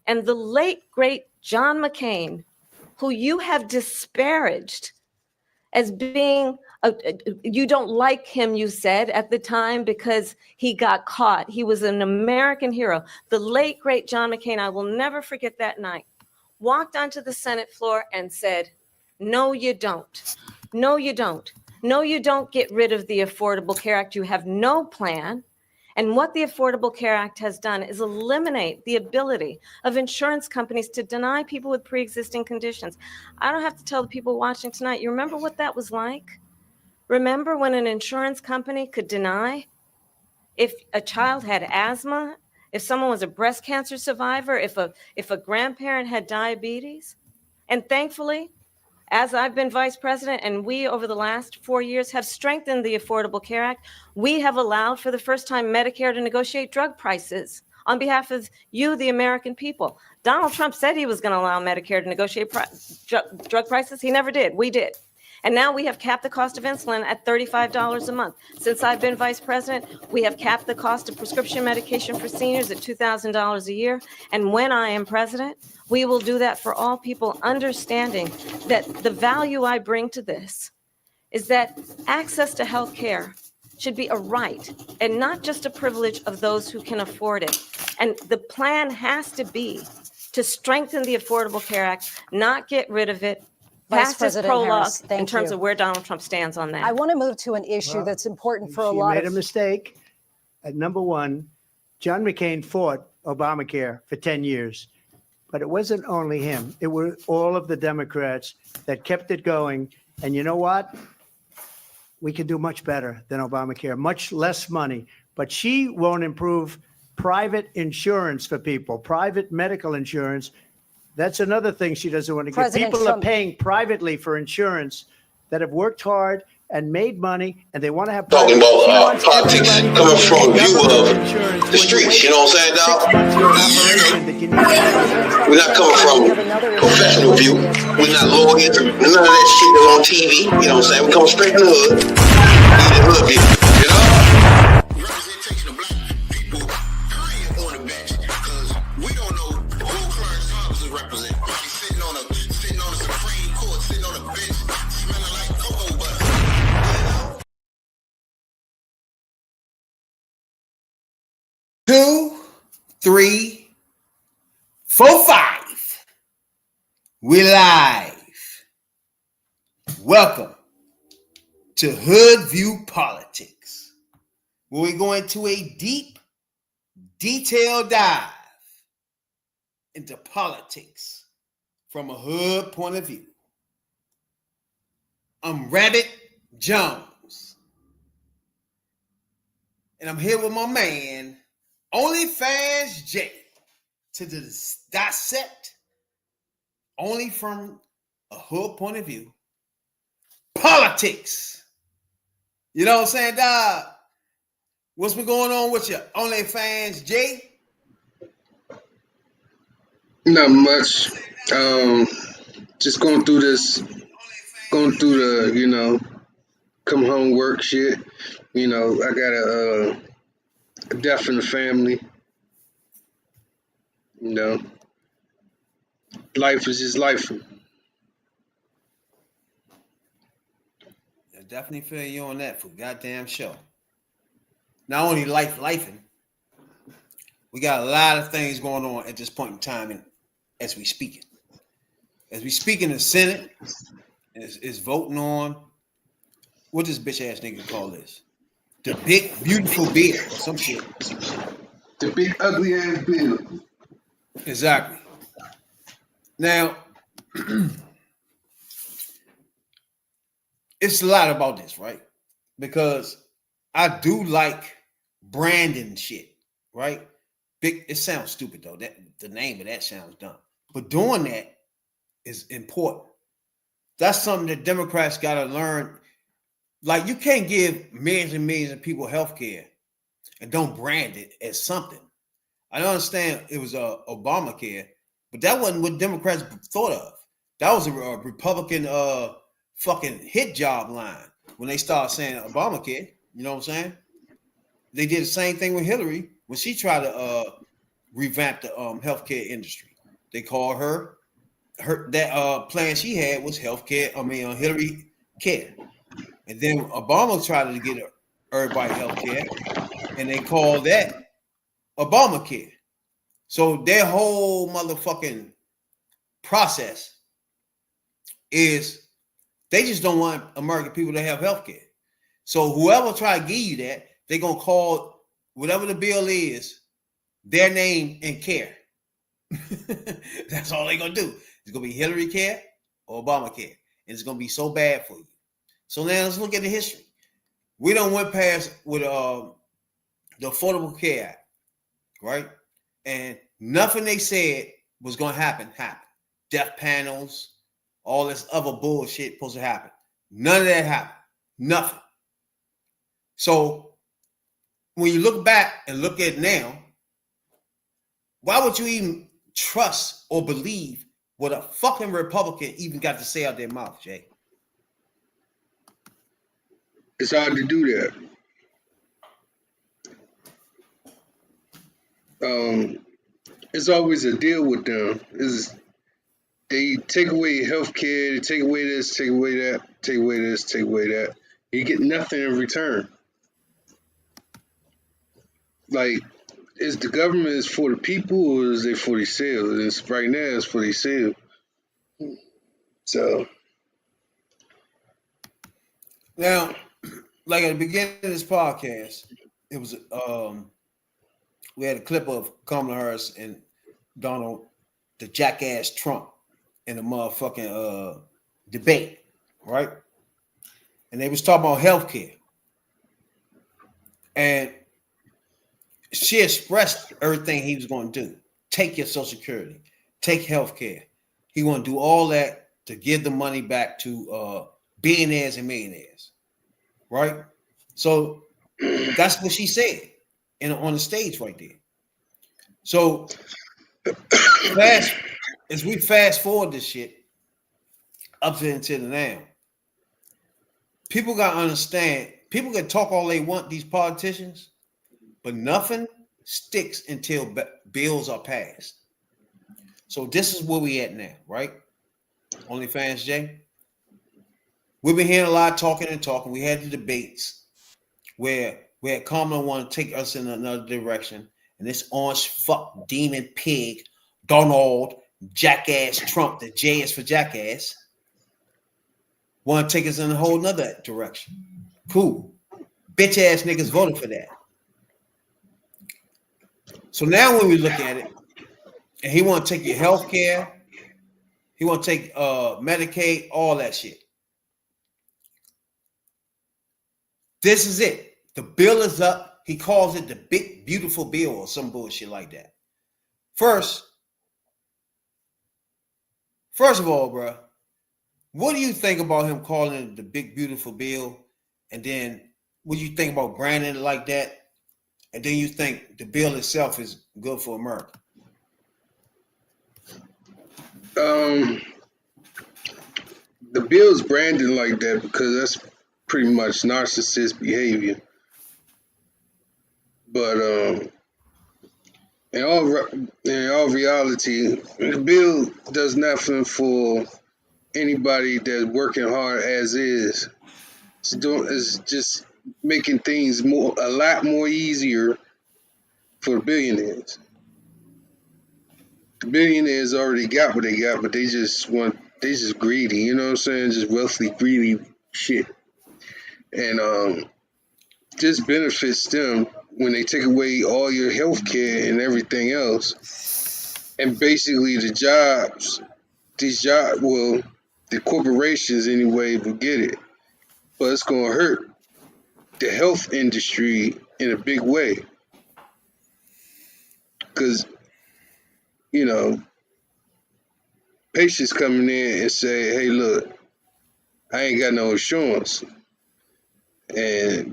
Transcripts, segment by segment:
And the late, great John McCain, who you have disparaged as being, you don't like him, you said at the time, because he got caught. He was an American hero. The late, great John McCain, I will never forget that night, walked onto the Senate floor and said, no, you don't. No, you don't. No, you don't get rid of the Affordable Care Act. You have no plan. And what the Affordable Care Act has done is eliminate the ability of insurance companies to deny people with pre-existing conditions. I don't have to tell the people watching tonight, you remember what that was like? Remember when an insurance company could deny if a child had asthma, if someone was a breast cancer survivor, if a grandparent had diabetes? And thankfully, as I've been vice president, and we over the last 4 years have strengthened the Affordable Care Act, we have allowed for the first time Medicare to negotiate drug prices on behalf of you, the American people. Donald Trump said he was going to allow Medicare to negotiate drug prices. He never did. We did. And now we have capped the cost of insulin at $35 a month. Since I've been vice president, we have capped the cost of prescription medication for seniors at $2,000 a year. And when I am president, we will do that for all people, understanding that the value I bring to this is that access to health care should be a right and not just a privilege of those who can afford it. And the plan has to be to strengthen the Affordable Care Act, not get rid of it. Vice President Harris, thank you. In terms of where Donald Trump stands on that. I want to move to an issue that's important for a lot of... She made a mistake. At number one, John McCain fought Obamacare for 10 years. But it wasn't only him. It were all of the Democrats that kept it going. And you know what? We can do much better than Obamacare, much less money. But she won't improve private insurance for people, private medical insurance. That's another thing she doesn't want to get. People are paying privately for insurance that have worked hard and made money, and they want to have talking about politics coming from a view of the streets, you know what I'm saying, dog? We're not coming from a professional view. We're not lawyers, none of that shit that's on TV, you know what I'm saying? We come straight from the hood, the hood view, you know? Representation of black people, period, on the bench, because we don't know who Clarence Thomas is representing. He's sitting on a Supreme Court, sitting on a bench, smelling like cocoa butter. 2, 3, 4, 5. We live. Welcome to Hoodviewpolitics, where we go into a deep, detailed dive into politics from a hood point of view. I'm Rabbit Jones, and I'm here with my man, OnlyFans J, to dissect, only from a hood point of view, politics. You know what I'm saying, dog? What's been going on with you, OnlyFans J? Not much. Just going through the, come home work shit. I got a death in the family. Life is just life. I definitely feel you on that for goddamn show. Not only lifing, we got a lot of things going on at this point in time, as we speaking. As we speak in the Senate, is voting on, what does bitch ass nigga call this? The big beautiful bill, some shit. The big ugly ass bill. Exactly. Now, it's a lot about this, right? Because I do like branding shit, right? It sounds stupid though. That the name of that sounds dumb. But doing that is important. That's something that Democrats got to learn. Like, you can't give millions and millions of people health care and don't brand it as something. I don't understand it was Obamacare, but that wasn't what Democrats thought of. That was a Republican fucking hit job line when they started saying Obamacare. You know what I'm saying? They did the same thing with Hillary when she tried to revamp the healthcare industry. they called her that plan she had was healthcare. Hillary Care, and then Obama tried to get everybody healthcare, and they called that Obamacare. So their whole motherfucking process is they just don't want American people to have healthcare. So whoever try to give you that, they're gonna call whatever the bill is their name and care. That's all they're gonna do. It's gonna be Hillary Care or Obamacare, and it's gonna be so bad for you. So now let's look at the history. We don't went past with the Affordable Care Act, right? And nothing they said was gonna happen happened. Death panels, all this other bullshit supposed to happen. None of that happened. Nothing. So when you look back and look at now, why would you even trust or believe what a fucking Republican even got to say out their mouth, Jay? It's hard to do that. It's always a deal with them. They take away health care, they take away this, take away that, take away this, take away that. You get nothing in return. Like, is the government is for the people or is it for themselves? It's right now it's for themselves. So now, like at the beginning of this podcast, it was we had a clip of Kamala Harris and Donald, the jackass Trump, in a motherfucking debate, right? And they was talking about healthcare, and she expressed everything he was going to do. Take your Social Security, take healthcare. He want to do all that to give the money back to billionaires and millionaires, right? So that's what she said on the stage right there. So as we fast forward this shit up to until now, people got to understand, people can talk all they want, these politicians, but nothing sticks until bills are passed. So this is where we at now, right? OnlyFans Jay. We've been hearing a lot of talking and talking. We had the debates where Kamala want to take us in another direction, and this orange fuck demon pig, Donald jackass Trump, the J is for jackass, want to take us in a whole nother direction. Cool. Bitch ass niggas voted for that. So now when we look at it, and he want to take your health care, he want to take Medicaid, all that shit. This is it. The bill is up. He calls it the big, beautiful bill or some bullshit like that. First of all, bro, what do you think about him calling it the big, beautiful bill? And then what do you think about branding it like that? And then you think the bill itself is good for America? the bill's branded like that because that's pretty much narcissist behavior. But in all reality, the bill does nothing for anybody that's working hard as is. It's just making things a lot more easier for the billionaires. The billionaires already got what they got, but they just greedy, you know what I'm saying? Just wealthy, greedy shit. And this benefits them when they take away all your health care and everything else. And basically the corporations anyway will get it. But it's going to hurt the health industry in a big way. Because, patients coming in and say, hey, look, I ain't got no insurance. And,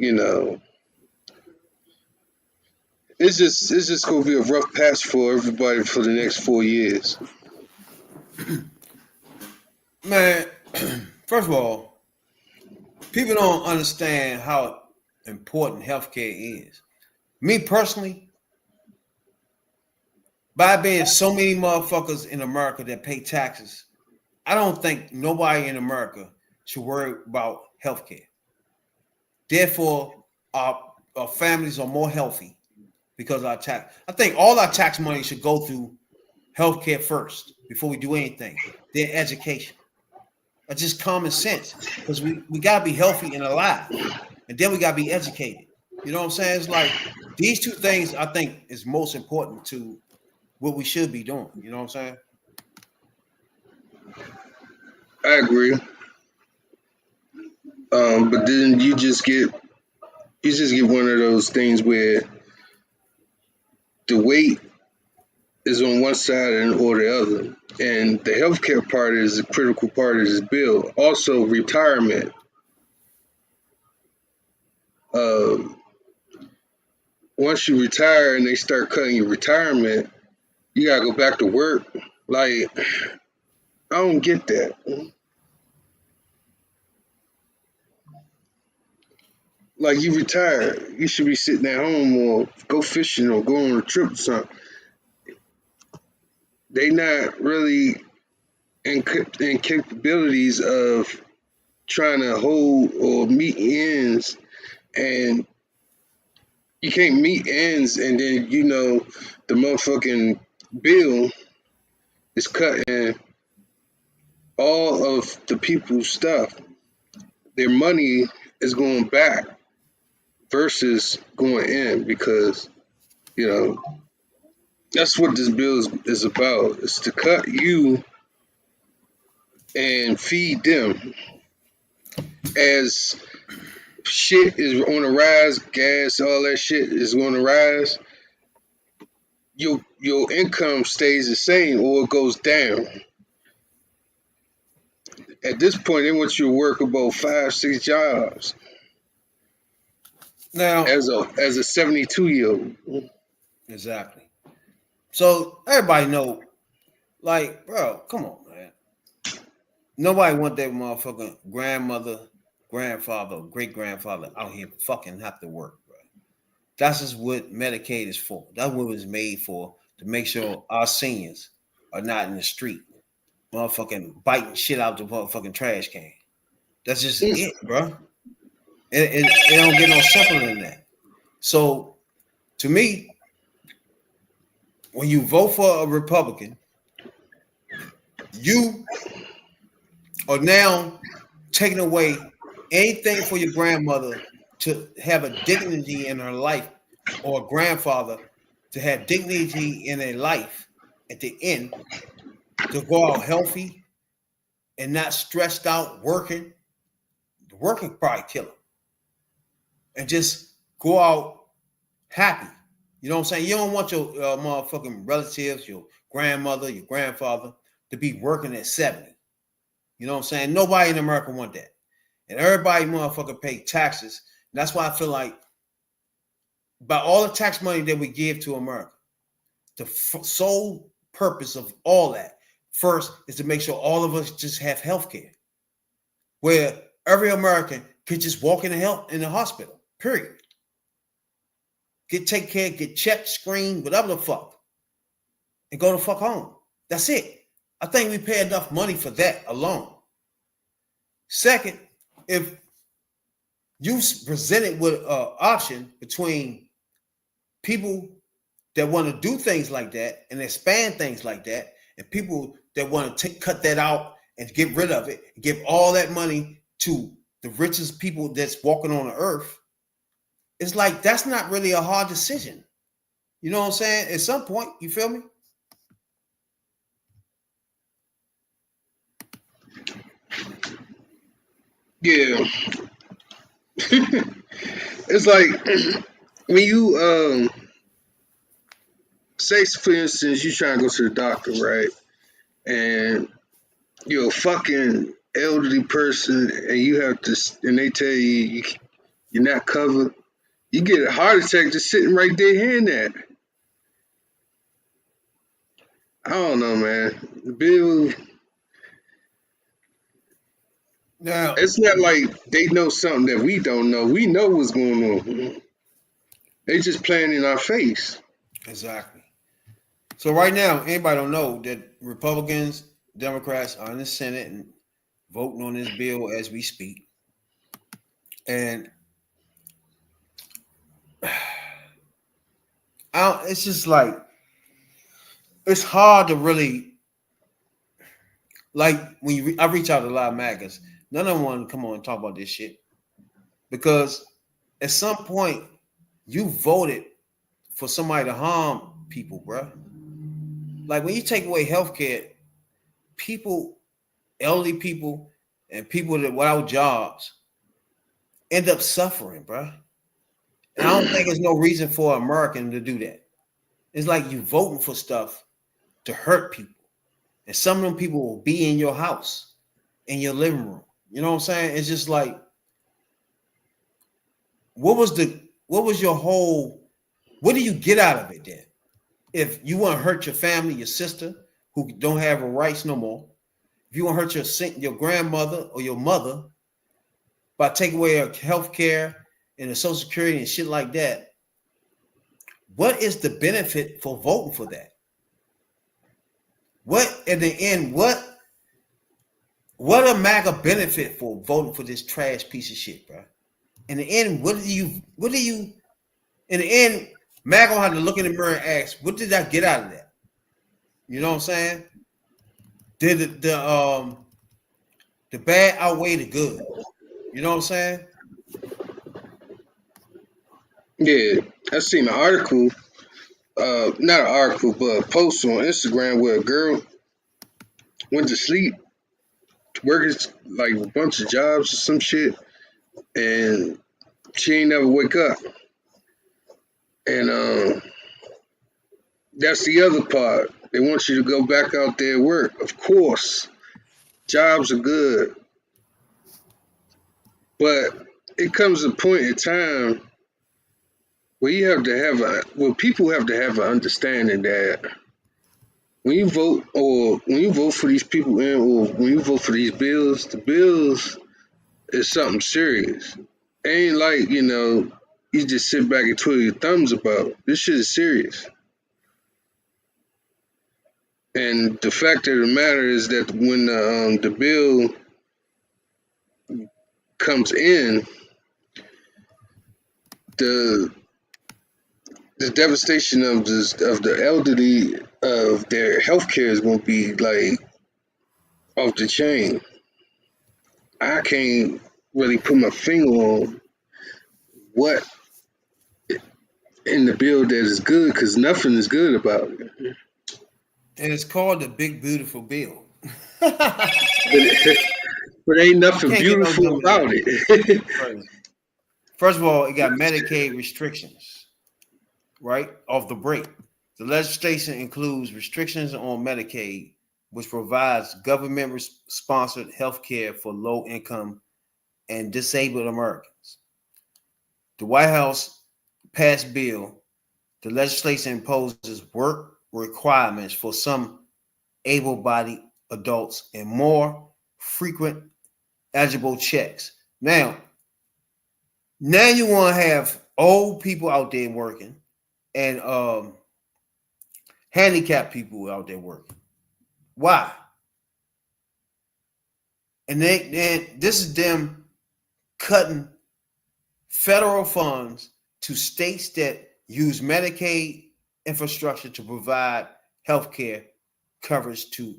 it's just going to be a rough patch for everybody for the next 4 years. Man, first of all, people don't understand how important healthcare is. Me personally, by being so many motherfuckers in America that pay taxes, I don't think nobody in America should worry about health care. Therefore, our families are more healthy because our tax. I think all our tax money should go through health care first before we do anything. Then education. That's just common sense because we got to be healthy and alive. And then we got to be educated. You know what I'm saying? It's like these two things I think is most important to what we should be doing. You know what I'm saying? I agree. But then you just get one of those things where the weight is on one side or the other. And the healthcare part is a critical part of this bill. Also, retirement. Once you retire and they start cutting your retirement, you gotta go back to work. Like, I don't get that. Like, you retire, you should be sitting at home or go fishing or go on a trip or something. They not really in capabilities of trying to hold or meet ends, and you can't meet ends, and then the motherfucking bill is cutting all of the people's stuff. Their money is going back versus going in because that's what this bill is about. It's to cut you and feed them. As shit is on the rise, gas, all that shit is going to rise, your income stays the same or it goes down. At this point, they want you to work about 5-6 jobs. Now, as a 72-year-old. Exactly. So everybody know, like, bro, come on, man. Nobody want their motherfucking grandmother, grandfather, great grandfather out here fucking have to work, bro. That's just what Medicaid is for. That's what it was made for, to make sure our seniors are not in the street, motherfucking biting shit out the motherfucking trash can. That's just it, bro. It don't get no simpler than that. So, to me, when you vote for a Republican, you are now taking away anything for your grandmother to have a dignity in her life, or a grandfather to have dignity in their life at the end, to go out healthy and not stressed out working. The working probably kill them. And just go out happy. You know what I'm saying? You don't want your motherfucking relatives, your grandmother, your grandfather to be working at 70. You know what I'm saying? Nobody in America want that. And everybody motherfucker pay taxes. And that's why I feel like by all the tax money that we give to America, the sole purpose of all that first is to make sure all of us just have health care, where every American could just walk in the hospital, period. Take care, get checked, screened, whatever the fuck, and go the fuck home. That's it. I think we pay enough money for that alone. Second, if you presented with an option between people that want to do things like that and expand things like that, and people that want to cut that out and get rid of it, and give all that money to the richest people that's walking on the earth, it's like that's not really a hard decision. You know what I'm saying? At some point, you feel me? Yeah. It's like when you say, for instance, you trying to go to the doctor, right? And you're a fucking elderly person, and you have to, and they tell you you're not covered. You get a heart attack just sitting right there hearing that. I don't know, man. The bill. Now, It's not like they know something that we don't know. We know what's going on. They just playing in our face. exactly. So right now, anybody don't know that Republicans, Democrats are in the Senate and voting on this bill as we speak. And it's just like, it's hard to really, like, when I reach out to a lot of MAGAs, none of them want to come on and talk about this shit. Because at some point, you voted for somebody to harm people, bro. Like, when you take away healthcare, people, elderly people, and people that without jobs end up suffering, bro. And I don't think there's no reason for an American to do that. It's like you voting for stuff to hurt people. And some of them people will be in your house, in your living room. You know what I'm saying? It's just like, what do you get out of it then? If you want to hurt your family, your sister, who don't have her rights no more, if you want to hurt your grandmother or your mother by taking away her health care and the Social Security and shit like that, what is the benefit for voting for that? What, in the end, what a MAGA benefit for voting for this trash piece of shit, bro? In the end, in the end, MAGA gonna have to look in the mirror and ask, what did I get out of that? You know what I'm saying? Did the bad outweigh the good? You know what I'm saying? Yeah, I seen an article, not an article, but a post on Instagram where a girl went to sleep, working like a bunch of jobs or some shit, and she ain't never wake up. And that's the other part. They want you to go back out there and work. Of course, jobs are good, but it comes a point in time where people have to have an understanding that when you vote for these people in, or when you vote for these bills, the bills is something serious. It ain't like, you just sit back and twiddle your thumbs about. This shit is serious. And the fact of the matter is that when the bill comes in, the devastation of the elderly, of their health care, is going to be like off the chain. I can't really put my finger on what in the bill that is good, because nothing is good about it. And it's called the Big Beautiful Bill. But ain't nothing beautiful about it. First of all, it got Medicaid restrictions, right, off the break. The legislation includes restrictions on Medicaid, which provides government-sponsored health care for low-income and disabled Americans. The White House passed bill. The legislation imposes work requirements for some able-bodied adults and more frequent eligible checks. Now you want to have old people out there working and handicapped people out there working. Why? And then this is them cutting federal funds to states that use Medicaid infrastructure to provide health care coverage to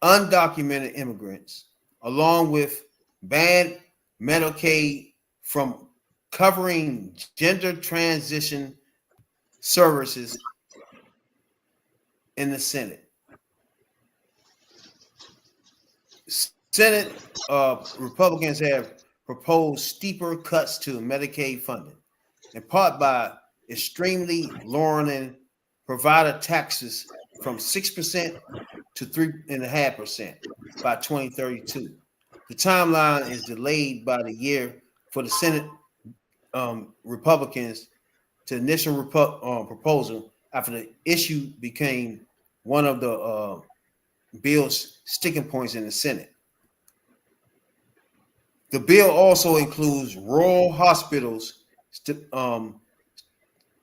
undocumented immigrants, along with banned Medicaid from covering gender transition services in the Senate. Senate Republicans have proposed steeper cuts to Medicaid funding, in part by extremely lowering provider taxes from 6% to 3.5% by 2032. The timeline is delayed by the year for the Senate Republicans to initial proposal after the issue became one of the bill's sticking points in the Senate. The bill also includes rural hospitals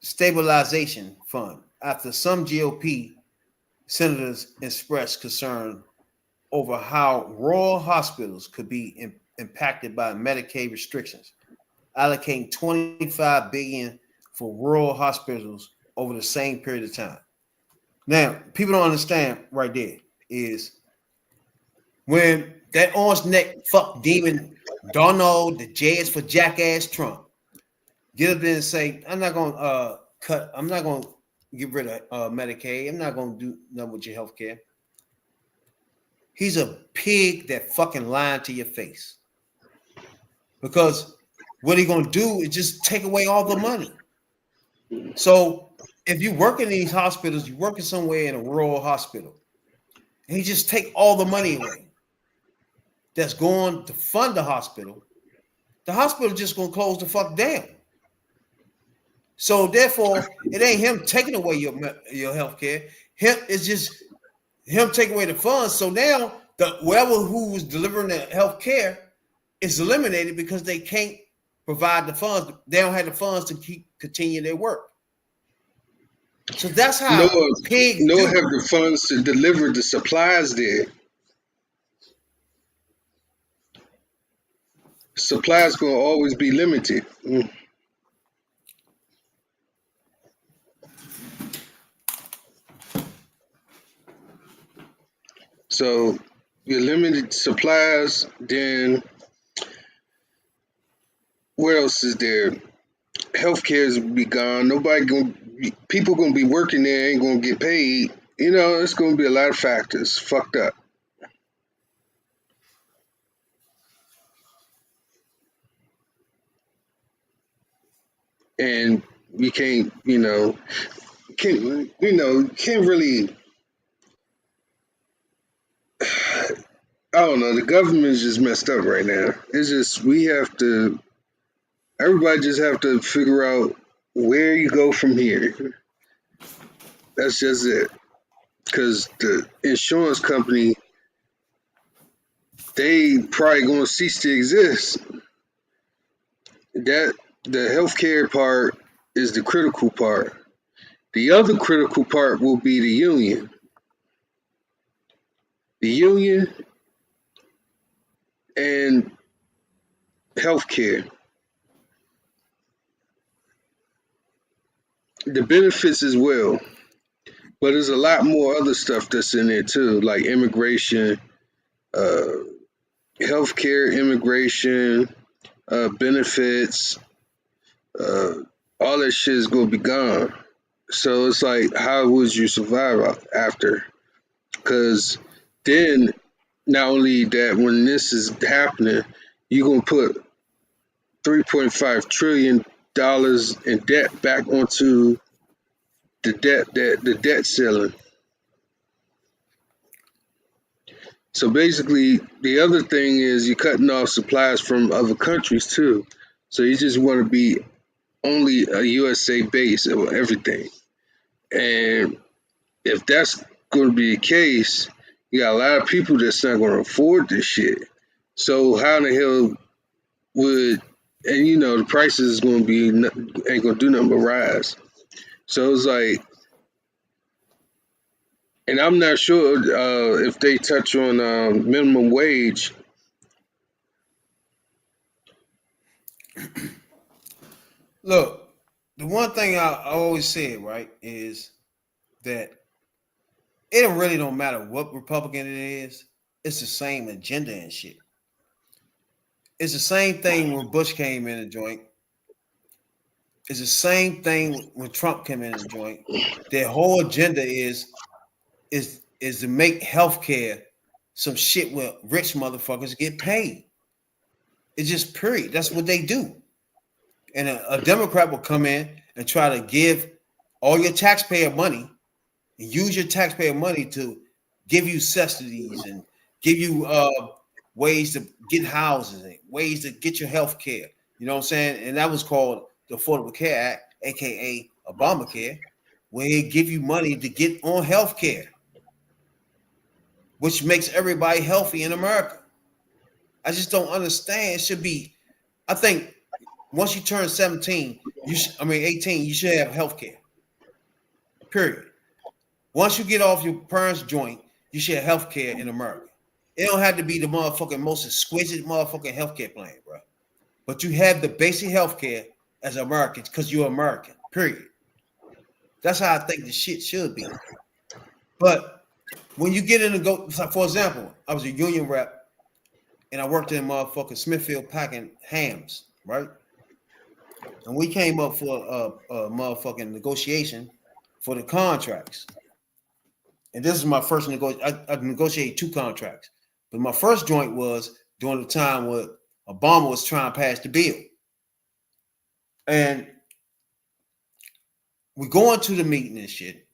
stabilization fund after some GOP senators expressed concern over how rural hospitals could be impacted by Medicaid restrictions, allocating $25 billion for rural hospitals over the same period of time. Now, people don't understand right there is when that orange neck fuck demon Donald, the J is for jackass Trump, get up there and say, I'm not gonna get rid of Medicaid. I'm not gonna do nothing with your health care. He's a pig that fucking lied to your face. Because what he's gonna do is just take away all the money. So if you work in these hospitals, you're working somewhere in a rural hospital, and he just take all the money away that's going to fund the hospital just gonna close the fuck down. So therefore, it ain't him taking away your health care. It's just him taking away the funds. So now who's delivering the health care is eliminated because they can't provide the funds. They don't have the funds to continue their work. So that's how pigs have the funds to deliver the supplies there. Supplies gonna always be limited. So your limited supplies, then what else is there? Healthcare is be gone. People gonna be working there, ain't gonna get paid. You know, it's gonna be a lot of factors fucked up. And we can't really. I don't know. The government is just messed up right now. It's just everybody just have to figure out where you go from here. That's just it. Because the insurance company, they probably gonna cease to exist. That the healthcare part is the critical part. The other critical part will be the union. The union and healthcare. The benefits as well. But there's a lot more other stuff that's in there too, like immigration, healthcare, immigration, benefits, all that shit is gonna be gone. So it's like, how would you survive after? Because then, not only that, when this is happening, you're gonna put $3.5 trillion in debt back onto the debt ceiling. So basically, the other thing is you're cutting off supplies from other countries too. So you just want to be only a USA base of everything. And if that's going to be the case, you got a lot of people that's not going to afford this shit. So how in the hell would, and you know, the prices is going to be, ain't going to do nothing but rise. So it's like, and I'm not sure if they touch on minimum wage. Look, the one thing I always say, right, is that it really don't matter what Republican it is. It's the same agenda and shit. It's the same thing when Bush came in the joint. It's the same thing when Trump came in the joint. Their whole agenda is to make healthcare some shit where rich motherfuckers get paid. It's just period. That's what they do. And a Democrat will come in and try to give all your taxpayer money and use your taxpayer money to give you subsidies and give you ways to get houses and ways to get your health care. You know what I'm saying? And that was called the Affordable Care Act, aka Obamacare, where he give you money to get on health care, which makes everybody healthy in America. I just don't understand. It should be, I think, once you turn 17, 18, you should have health care. Period. Once you get off your parents' joint, you should have health care in America. It don't have to be the motherfucking most exquisite motherfucking healthcare plan, bro. But you have the basic healthcare as Americans because you're American, period. That's how I think the shit should be. But when you get in and go, for example, I was a union rep and I worked in motherfucking Smithfield packing hams, right? And we came up for a motherfucking negotiation for the contracts. And this is my first negotiation. I negotiated 2 contracts. But my first joint was during the time where Obama was trying to pass the bill. And we go into the meeting and shit.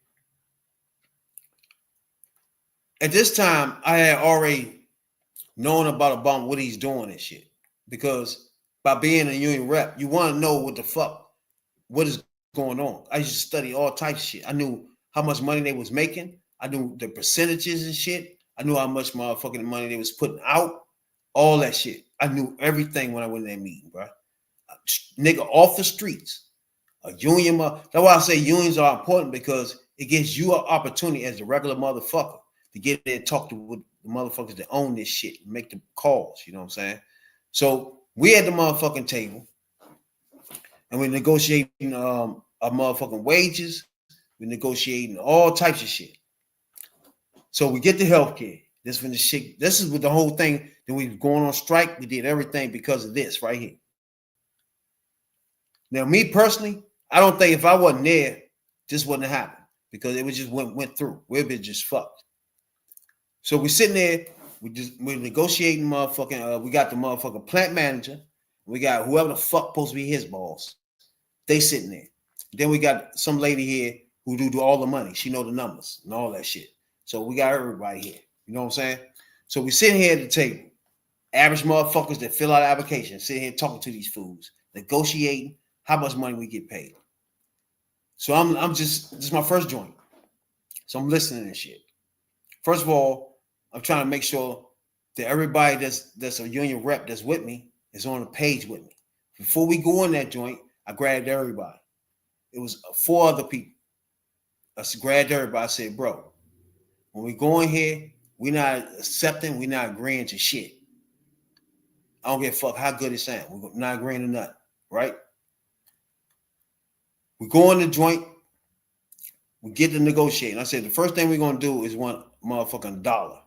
At this time, I had already known about Obama, what he's doing and shit. Because by being a union rep, you want to know what is going on. I used to study all types of shit. I knew how much money they was making. I knew the percentages and shit. I knew how much motherfucking money they was putting out. All that shit. I knew everything when I went in that meeting, bro. Nigga off the streets. A union. That's why I say unions are important, because it gives you an opportunity as a regular motherfucker to get there and talk to the motherfuckers that own this shit and make the calls. You know what I'm saying? So we at the motherfucking table and we're negotiating our motherfucking wages. We're negotiating all types of shit. So we get the health care. This is with the whole thing that we were going on strike. We did everything because of this right here. Now, me personally, I don't think if I wasn't there, this wouldn't have happened, because it was just went through. We'd been just fucked. So we're sitting there, we're negotiating motherfucking, we got the motherfucking plant manager, we got whoever the fuck supposed to be his boss. They sitting there. Then we got some lady here who do all the money. She know the numbers and all that shit. So we got everybody here. You know what I'm saying? So we sitting here at the table. Average motherfuckers that fill out applications, sitting here talking to these fools, negotiating how much money we get paid. So this is my first joint. So I'm listening and shit. First of all, I'm trying to make sure that everybody that's a union rep that's with me is on the page with me. Before we go in that joint, I grabbed everybody. It was 4 other people. I grabbed everybody. I said, bro, when we go in here, we're not accepting, we're not agreeing to shit. I don't give a fuck how good it sounds. We're not agreeing to nothing, right? We go in the joint, we get to negotiating. I said, the first thing we're going to do is want motherfucking $1.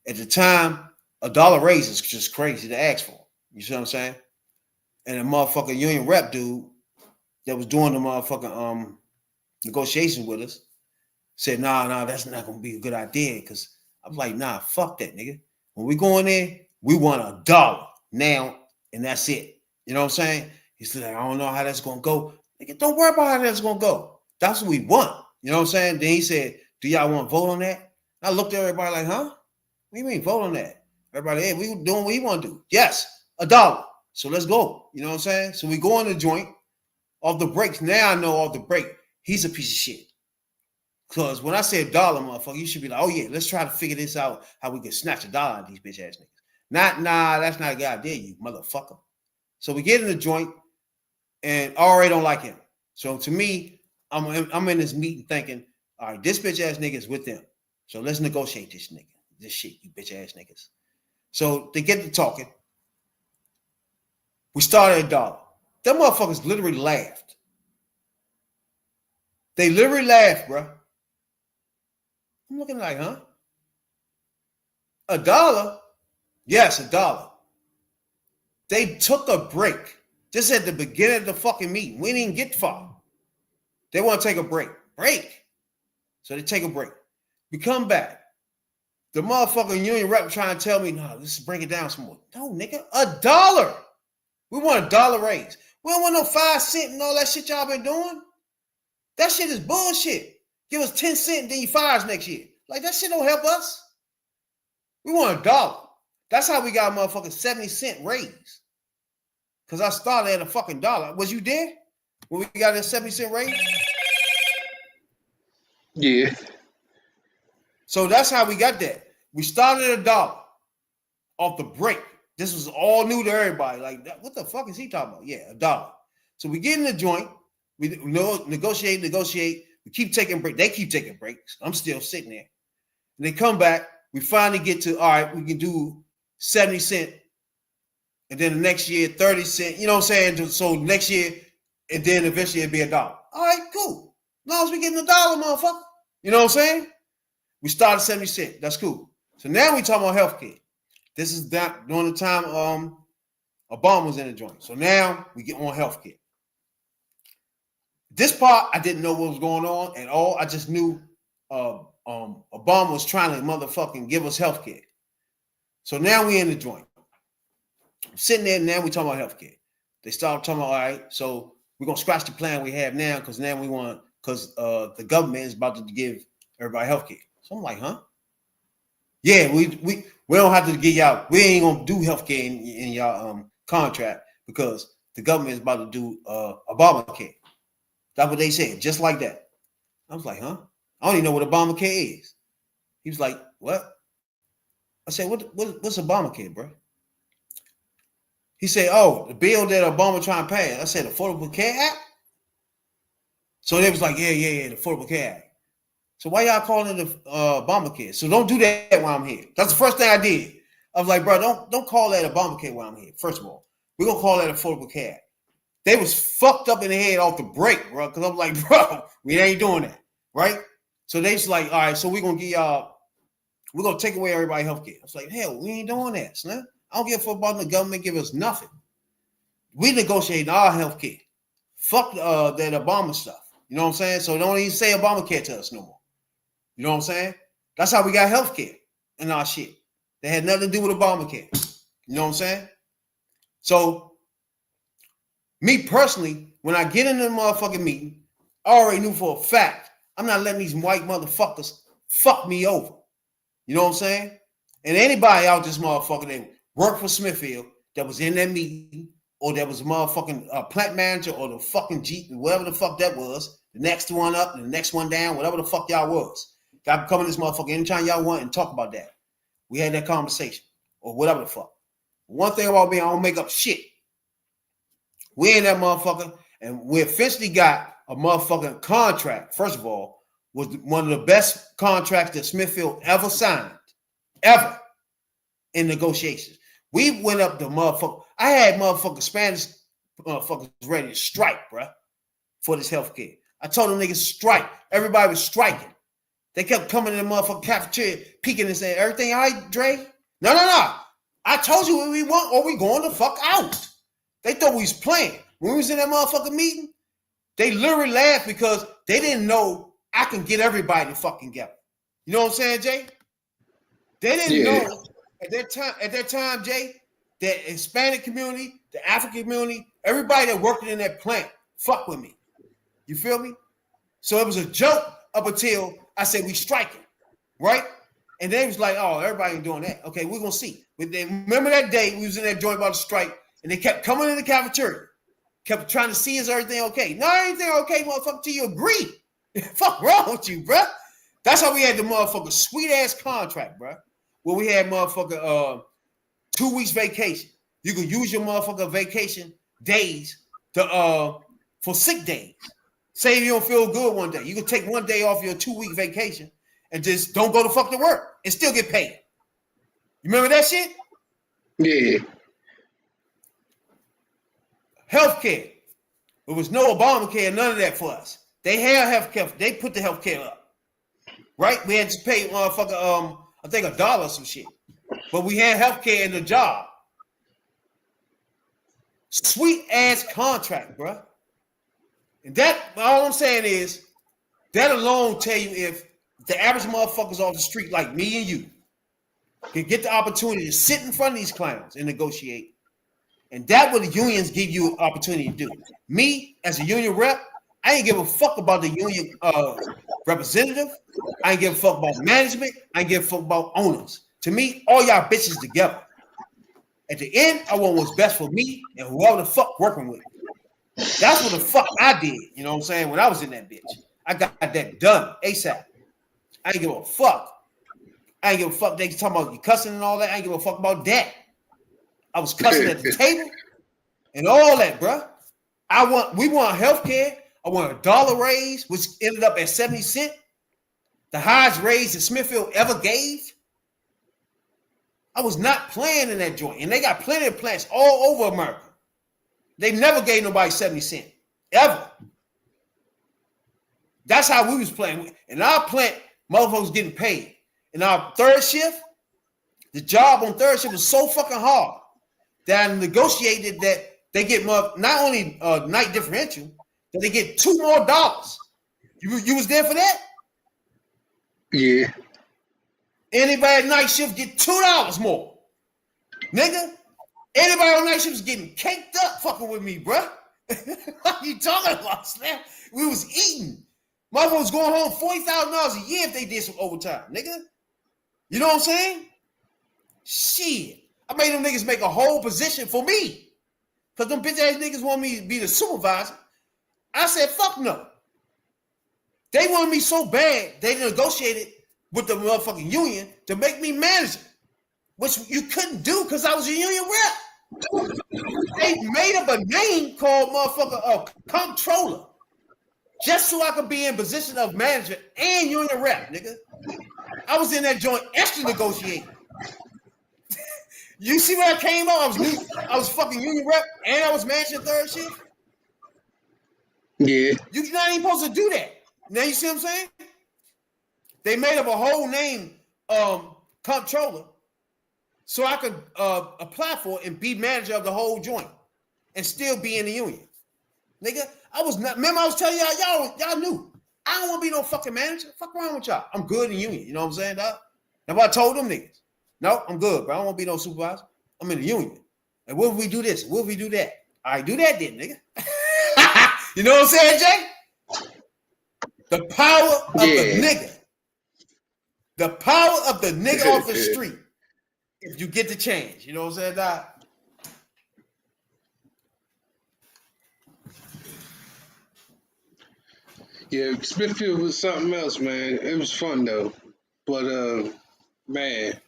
At the time, $1 raise is just crazy to ask for. You see what I'm saying? And a motherfucking union rep dude that was doing the motherfucking negotiations with us said, nah, that's not going to be a good idea. Because I was like, nah, fuck that, nigga. When we go in there, we want $1 now, and that's it. You know what I'm saying? He said, I don't know how that's going to go. Nigga, don't worry about how that's going to go. That's what we want. You know what I'm saying? Then he said, do y'all want to vote on that? I looked at everybody like, huh? What do you mean vote on that? Everybody, hey, we doing what we want to do. Yes, $1. So let's go. You know what I'm saying? So we go in the joint off the breaks. Now I know off the break, he's a piece of shit. Because when I say $1, motherfucker, you should be like, oh yeah, let's try to figure this out, how we can snatch $1 out of these bitch ass niggas. Nah, that's not a good idea, you motherfucker. So we get in the joint, and I already don't like him. So to me, I'm in this meeting thinking, all right, this bitch ass nigga is with them. So let's negotiate this nigga. This shit, you bitch ass niggas. So they get to talking. We started at $1. Them motherfuckers literally laughed. They literally laughed, bro. I'm looking like, huh? $1? Yes, $1. They took a break. This at the beginning of the fucking meeting. We didn't get far. They want to take a break. So they take a break. We come back. The motherfucking union rep trying to tell me, no, let's bring it down some more. No, nigga, $1. We want $1 raise. We don't want no 5 cents and all that shit y'all been doing. That shit is bullshit. Give us 10 cents and then you fire us next year. Like, that shit don't help us. We want $1. That's how we got a motherfucking 70-cent raise. Because I started at a fucking $1. Was you there when we got a 70-cent raise? Yeah. So that's how we got that. We started at $1 off the break. This was all new to everybody. Like, what the fuck is he talking about? Yeah, $1. So we get in the joint. We negotiate. We keep taking breaks. They keep taking breaks. I'm still sitting there. And they come back. We finally get to, all right, we can do 70 cents. And then the next year, 30 cents. You know what I'm saying? So next year, and then eventually it'll be $1. All right, cool. As long as we getting $1, motherfucker. You know what I'm saying? We started 70 cents. That's cool. So now we talking about healthcare. This is that during the time Obama was in the joint. So now we get on healthcare. This part, I didn't know what was going on at all. I just knew Obama was trying to motherfucking give us healthcare. So now we in the joint. I'm sitting there, now we talking about healthcare. They started talking about, all right, so we're going to scratch the plan we have now because now we want, because the government is about to give everybody healthcare. So I'm like, huh? Yeah, we don't have to give y'all, we ain't going to do healthcare in y'all contract because the government is about to do Obamacare. That's what they said, just like that. I was like, huh? I don't even know what Obamacare is. He was like, what? I said, what's Obamacare, bro? He said, oh, the bill that Obama trying to pass. I said, Affordable Care Act? So they was like, yeah, the Affordable Care Act. So why y'all calling it Obamacare? So don't do that while I'm here. That's the first thing I did. I was like, bro, don't call that Obamacare while I'm here. First of all, we're going to call that Affordable Care Act. They was fucked up in the head off the break, bro, because I'm like, bro, we ain't doing that, right? So they was like, all right, so we're going to give y'all, we're going to take away everybody's health care. I was like, hell, we ain't doing that, son. I don't give a fuck about the government give us nothing. We negotiating our health care. Fuck that Obama stuff. You know what I'm saying? So don't even say Obamacare to us no more. You know what I'm saying? That's how we got health care and our shit. They had nothing to do with Obamacare. You know what I'm saying? So, me personally, when I get in the motherfucking meeting, I already knew for a fact I'm not letting these white motherfuckers fuck me over. You know what I'm saying? And anybody out this motherfucker that worked for Smithfield that was in that meeting or that was a motherfucking plant manager or the fucking Jeep, whatever the fuck that was, the next one up and the next one down, whatever the fuck y'all was. Y'all come in this motherfucker anytime y'all want and talk about that. We had that conversation or whatever the fuck. One thing about me, I don't make up shit. We in that motherfucker and we officially got a motherfucking contract. First of all, was one of the best contracts that Smithfield ever signed, ever in negotiations. We went up the motherfucker. I had motherfucking Spanish motherfuckers ready to strike, bro, for this healthcare. I told them niggas strike. Everybody was striking. They kept coming in the motherfucking cafeteria, peeking and saying, everything all right, Dre? No. I told you what we want or we going the fuck out. They thought we was playing. When we was in that motherfucking meeting, they literally laughed because they didn't know I can get everybody to fucking together. You know what I'm saying, Jay? They didn't know at that time, Jay, that Hispanic community, the African community, everybody that worked in that plant, fuck with me. You feel me? So it was a joke up until I said we striking, right? And they was like, oh, everybody ain't doing that. Okay, we're gonna see. But then remember that day we was in that joint about to strike, and they kept coming in the cafeteria, kept trying to see is everything okay. No, everything okay, motherfucker, till you agree. Fuck wrong with you, bro? That's how we had the motherfucker sweet ass contract, bro. Where we had motherfucker 2 weeks vacation. You could use your motherfucker vacation days to for sick days. Say if you don't feel good one day, you can take one day off your 2-week vacation and just don't go to fuck to work and still get paid. You remember that shit? Yeah. Healthcare. There was no Obamacare, none of that for us. They had healthcare. They put the healthcare up, right? We had to pay motherfucker, I think $1 or some shit, but we had healthcare in the job. Sweet ass contract, bro. And that, all I'm saying is, that alone tell you if the average motherfuckers off the street like me and you can get the opportunity to sit in front of these clowns and negotiate. And that what the unions give you an opportunity to do. Me, as a union rep, I ain't give a fuck about the union representative. I ain't give a fuck about management. I ain't give a fuck about owners. To me, all y'all bitches together. At the end, I want what's best for me and whoever the fuck working with me. That's what the fuck I did, you know what I'm saying, when I was in that bitch. I got that done ASAP. I ain't give a fuck. I ain't give a fuck. They talking about you cussing and all that. I ain't give a fuck about that. I was cussing at the table and all that, bro. We want healthcare. I want a $1 raise, which ended up at 70 cents. The highest raise that Smithfield ever gave. I was not playing in that joint. And they got plenty of plants all over America. They never gave nobody 70 cents. Ever. That's how we was playing. In our plant, motherfuckers getting paid. In our third shift, the job on third shift was so fucking hard that I negotiated that they get not only night differential, that they get $2 more. You was there for that? Yeah. Anybody at night shift get $2 more. Nigga, anybody on night shift was getting caked up fucking with me, bruh. What you talking about, Slam? We was eating. Motherfuckers was going home $40,000 a year if they did some overtime, nigga. You know what I'm saying? Shit. I made them niggas make a whole position for me. Because them bitch ass niggas want me to be the supervisor. I said, fuck no. They wanted me so bad, they negotiated with the motherfucking union to make me manager, which you couldn't do because I was a union rep. They made up a name called motherfucker comptroller just so I could be in position of manager and union rep, nigga. I was in that joint extra negotiating. You see where I came out? I was fucking union rep and I was managing third shift. Yeah. You're not even supposed to do that. Now you see what I'm saying? They made up a whole name, comptroller, so I could apply for it and be manager of the whole joint and still be in the union. Nigga, I was not, remember I was telling y'all knew. I don't want to be no fucking manager. Fuck around with y'all. I'm good in union. You know what I'm saying, dog? That's what I told them niggas. No, I'm good, bro. I don't want to be no supervisor. I'm in the union. And what if we do this? What if we do that? All right, do that then, nigga. You know what I'm saying, Jay? The power of the nigga. The power of the nigga off the street. If you get the change. You know what I'm saying, Doc? Yeah, Smithfield was something else, man. It was fun though. But man,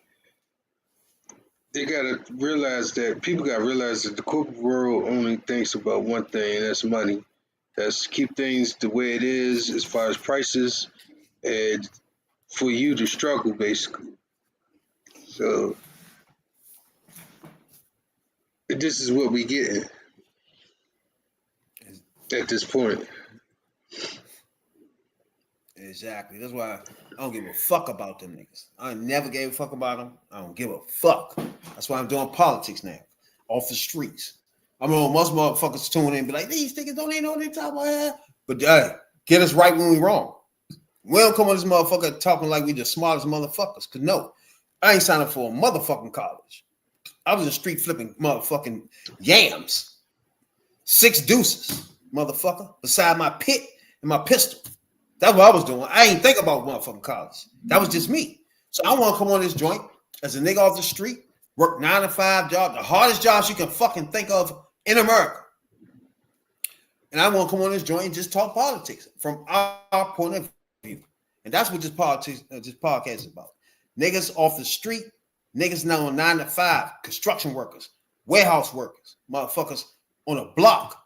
they gotta realize that people gotta realize that the corporate world only thinks about one thing, and that's money. That's keep things the way it is as far as prices and for you to struggle basically. So this is what we getting at this point. Exactly. That's why I don't give a fuck about them niggas. I never gave a fuck about them. I don't give a fuck. That's why I'm doing politics now, off the streets. I mean, most motherfuckers tune in and be like, these niggas don't even know what they talk about. But get us right when we wrong. We don't come on this motherfucker talking like we the smartest motherfuckers. Cause no, I ain't signing for a motherfucking college. I was in street flipping motherfucking yams. 6 deuces, motherfucker, beside my pit and my pistol. That's what I was doing. I ain't think about motherfucking college. That was just me. So I want to come on this joint as a nigga off the street, work 9 to 5 job, the hardest jobs you can fucking think of in America. And I want to come on this joint and just talk politics from our point of view. And that's what this podcast is about. Niggas off the street, niggas now on 9 to 5, construction workers, warehouse workers, motherfuckers on a block,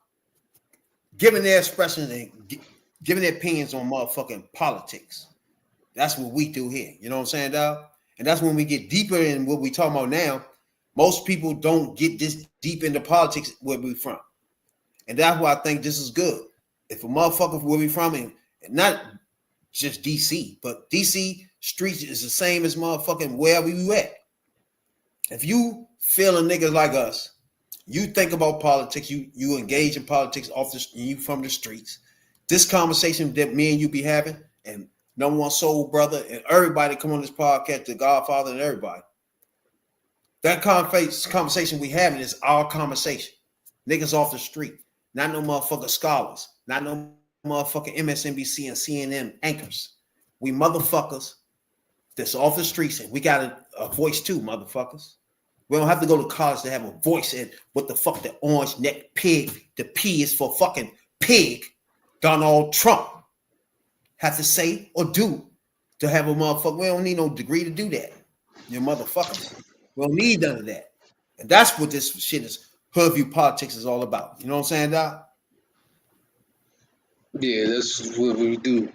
giving their expressions and giving their opinions on motherfucking politics. That's what we do here. You know what I'm saying, dog? And that's when we get deeper in what we talking about now. Most people don't get this deep into politics where we from. And that's why I think this is good. If a motherfucker where we from, and not just DC, but DC streets is the same as motherfucking wherever you at. If you feel a nigga like us, you think about politics, you engage in politics you from the streets. This conversation that me and you be having, and number one soul brother, and everybody come on this podcast, the Godfather and everybody. That conversation we having is our conversation. Niggas off the street, not no motherfucking scholars, not no motherfucking MSNBC and CNN anchors. We motherfuckers that's off the streets, and we got a voice too, motherfuckers. We don't have to go to college to have a voice in what the fuck the orange neck pig, the P is for fucking pig, Donald Trump have to say or do to have a motherfucker. We don't need no degree to do that. You motherfuckers. We don't need none of that. And that's what this shit is. Hoodview politics is all about. You know what I'm saying, Doc? Yeah, that's what we do.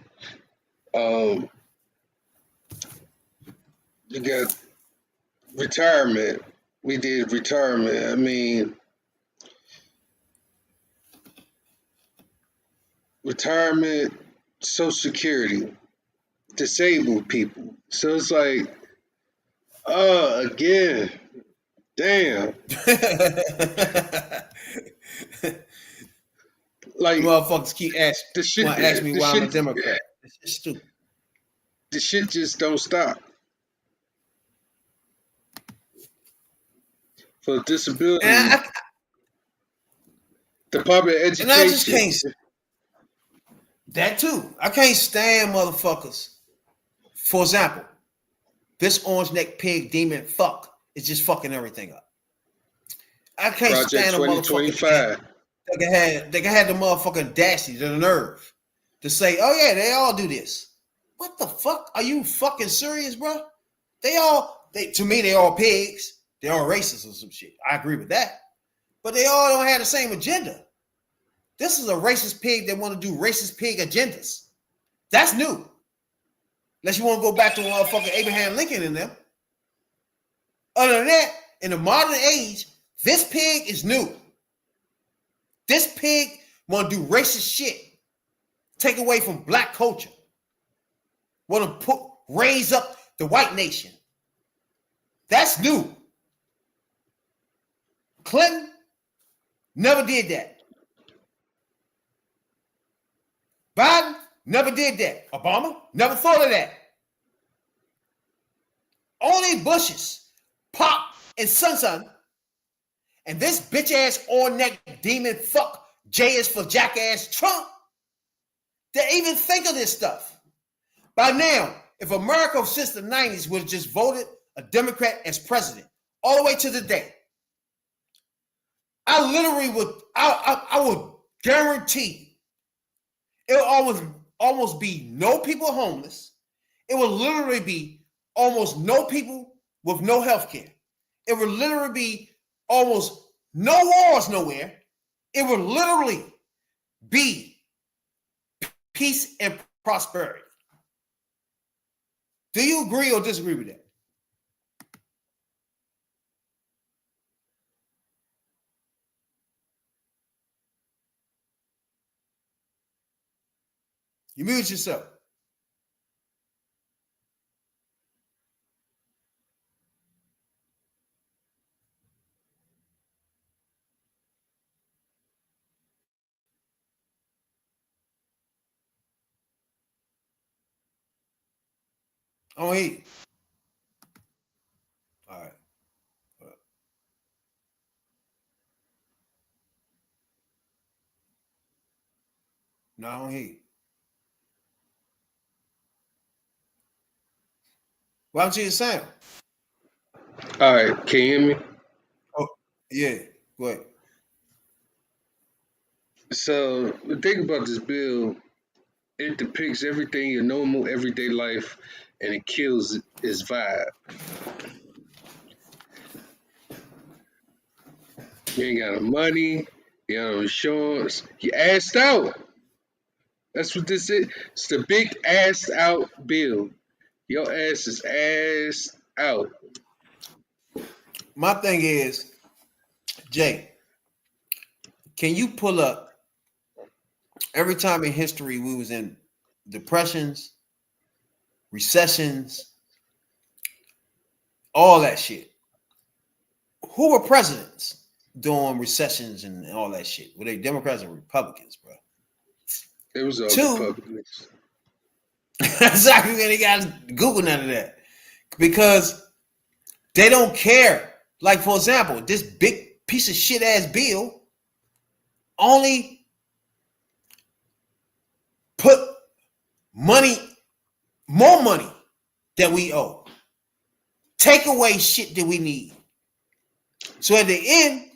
You got retirement. We did retirement. I mean, retirement, Social Security, disabled people. So it's like, again, damn. Like Motherfuckers keep the shit, want to ask me the why I'm a shit, Democrat. It's just stupid. the shit just don't stop. For disability, And Department of I just Education. can't. That too. I can't stand motherfuckers. For example, this orange neck pig demon fuck is just fucking everything up. I can't Project stand a motherfucker 2025. they can have the motherfucking audacity, the nerve to say, oh yeah, they all do this. What the fuck? Are you fucking serious, bro? To me, they all pigs. They all racist or some shit. I agree with that. But they all don't have the same agenda. This is a racist pig that want to do racist pig agendas. That's new. Unless you want to go back to motherfucking Abraham Lincoln and them. Other than that, in the modern age, this pig is new. This pig want to do racist shit. Take away from black culture. Want to raise up the white nation. That's new. Clinton never did that. Biden never did that. Obama never thought of that. Only Bushes, Pop, and Son, and this bitch ass on neck demon fuck J is for jackass Trump, they even think of this stuff. By now, if America since the 90s would have just voted a Democrat as president all the way to the day, I literally would, I would guarantee it would almost be no people homeless. It would literally be almost no people with no health care. It would literally be almost no wars nowhere. It would literally be peace and prosperity. Do you agree or disagree with that? You mute yourself. Oh, hey. All right. No, I don't hear you. Why don't you hear the sound? All right, can you hear me? Oh, yeah. Go ahead. So the thing about this bill, it depicts everything in normal everyday life, and it kills its vibe. You ain't got no money, you got no insurance, you assed out. That's what this is. It's the big assed out bill. Your ass is assed out. My thing is, Jay, can you pull up every time in history we was in depressions, recessions, all that shit? Who were presidents during recessions and all that shit? Were they Democrats or Republicans, bro? It was all Two. Republicans. Exactly, and they got Google none of that because they don't care. Like, for example, this big piece of shit ass bill only put money, more money that we owe. Take away shit that we need. So at the end,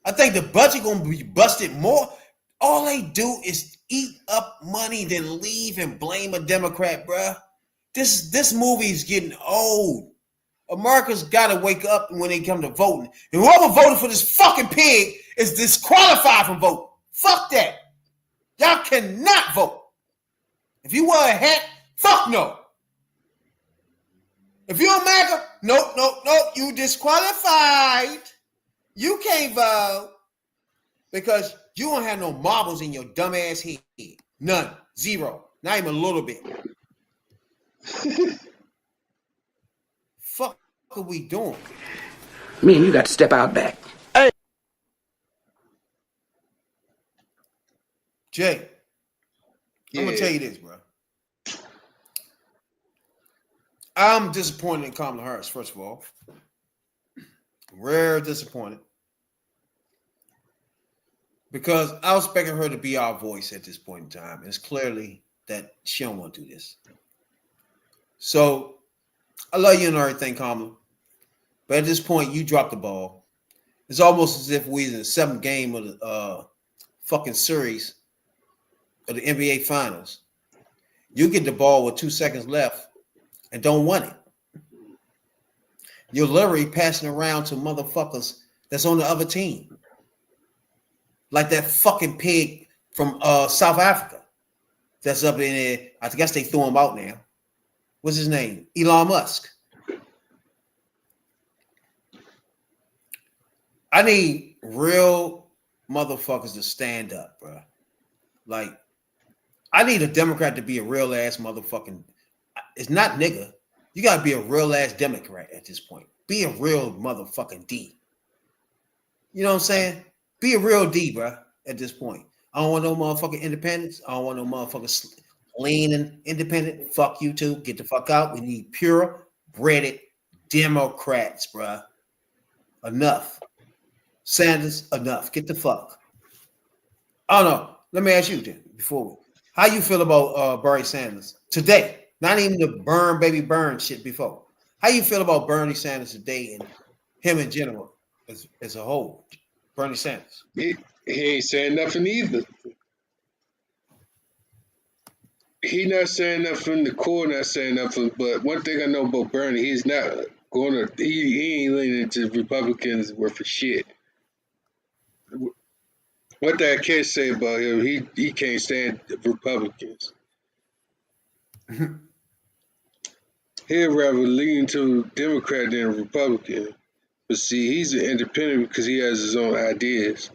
I think the budget gonna be busted more. All they do is eat up money, then leave and blame a Democrat, bruh. This movie is getting old. America's got to wake up when they come to voting. And whoever voted for this fucking pig is disqualified from voting. Fuck that. Y'all cannot vote. If you wear a hat, fuck no. If you're America, nope, you disqualified. You can't vote because you don't have no marbles in your dumb ass head. None. Zero. Not even a little bit. Fuck are we doing? Me and you got to step out back. Jay, I'm gonna tell you this, bro. I'm disappointed in Kamala Harris, first of all. Rare disappointed. Because I was expecting her to be our voice at this point in time. It's clearly that she don't want to do this. So I love you and everything, Kamala. But at this point, you dropped the ball. It's almost as if we in the seventh game of the fucking series of the NBA Finals. You get the ball with 2 seconds left and don't want it. You're literally passing around to motherfuckers that's on the other team. Like that fucking pig from South Africa that's up in there. I guess they threw him out now. What's his name? Elon Musk. I need real motherfuckers to stand up, bro. Like, I need a Democrat to be a real ass motherfucking. It's not nigga. You gotta be a real ass Democrat at this point. Be a real motherfucking D. You know what I'm saying? Be a real D, bro. At this point, I don't want no motherfucking independence. I don't want no motherfucking leaning independent. Fuck you too. Get the fuck out. We need pure breaded Democrats, bro. Enough. Sanders, enough. Get the fuck. I don't know. Let me ask you then. Before, how you feel about Bernie Sanders today? Not even the burn baby burn shit before. How you feel about Bernie Sanders today and him in general as a whole? Bernie Sanders. He ain't saying nothing either. He not saying nothing. The core not saying nothing. But one thing I know about Bernie, he's not going to. He ain't leaning to Republicans worth of shit. One thing I can say about him, he can't stand Republicans. He'd rather lean to Democrat than a Republican. But see, he's an independent because he has his own ideas.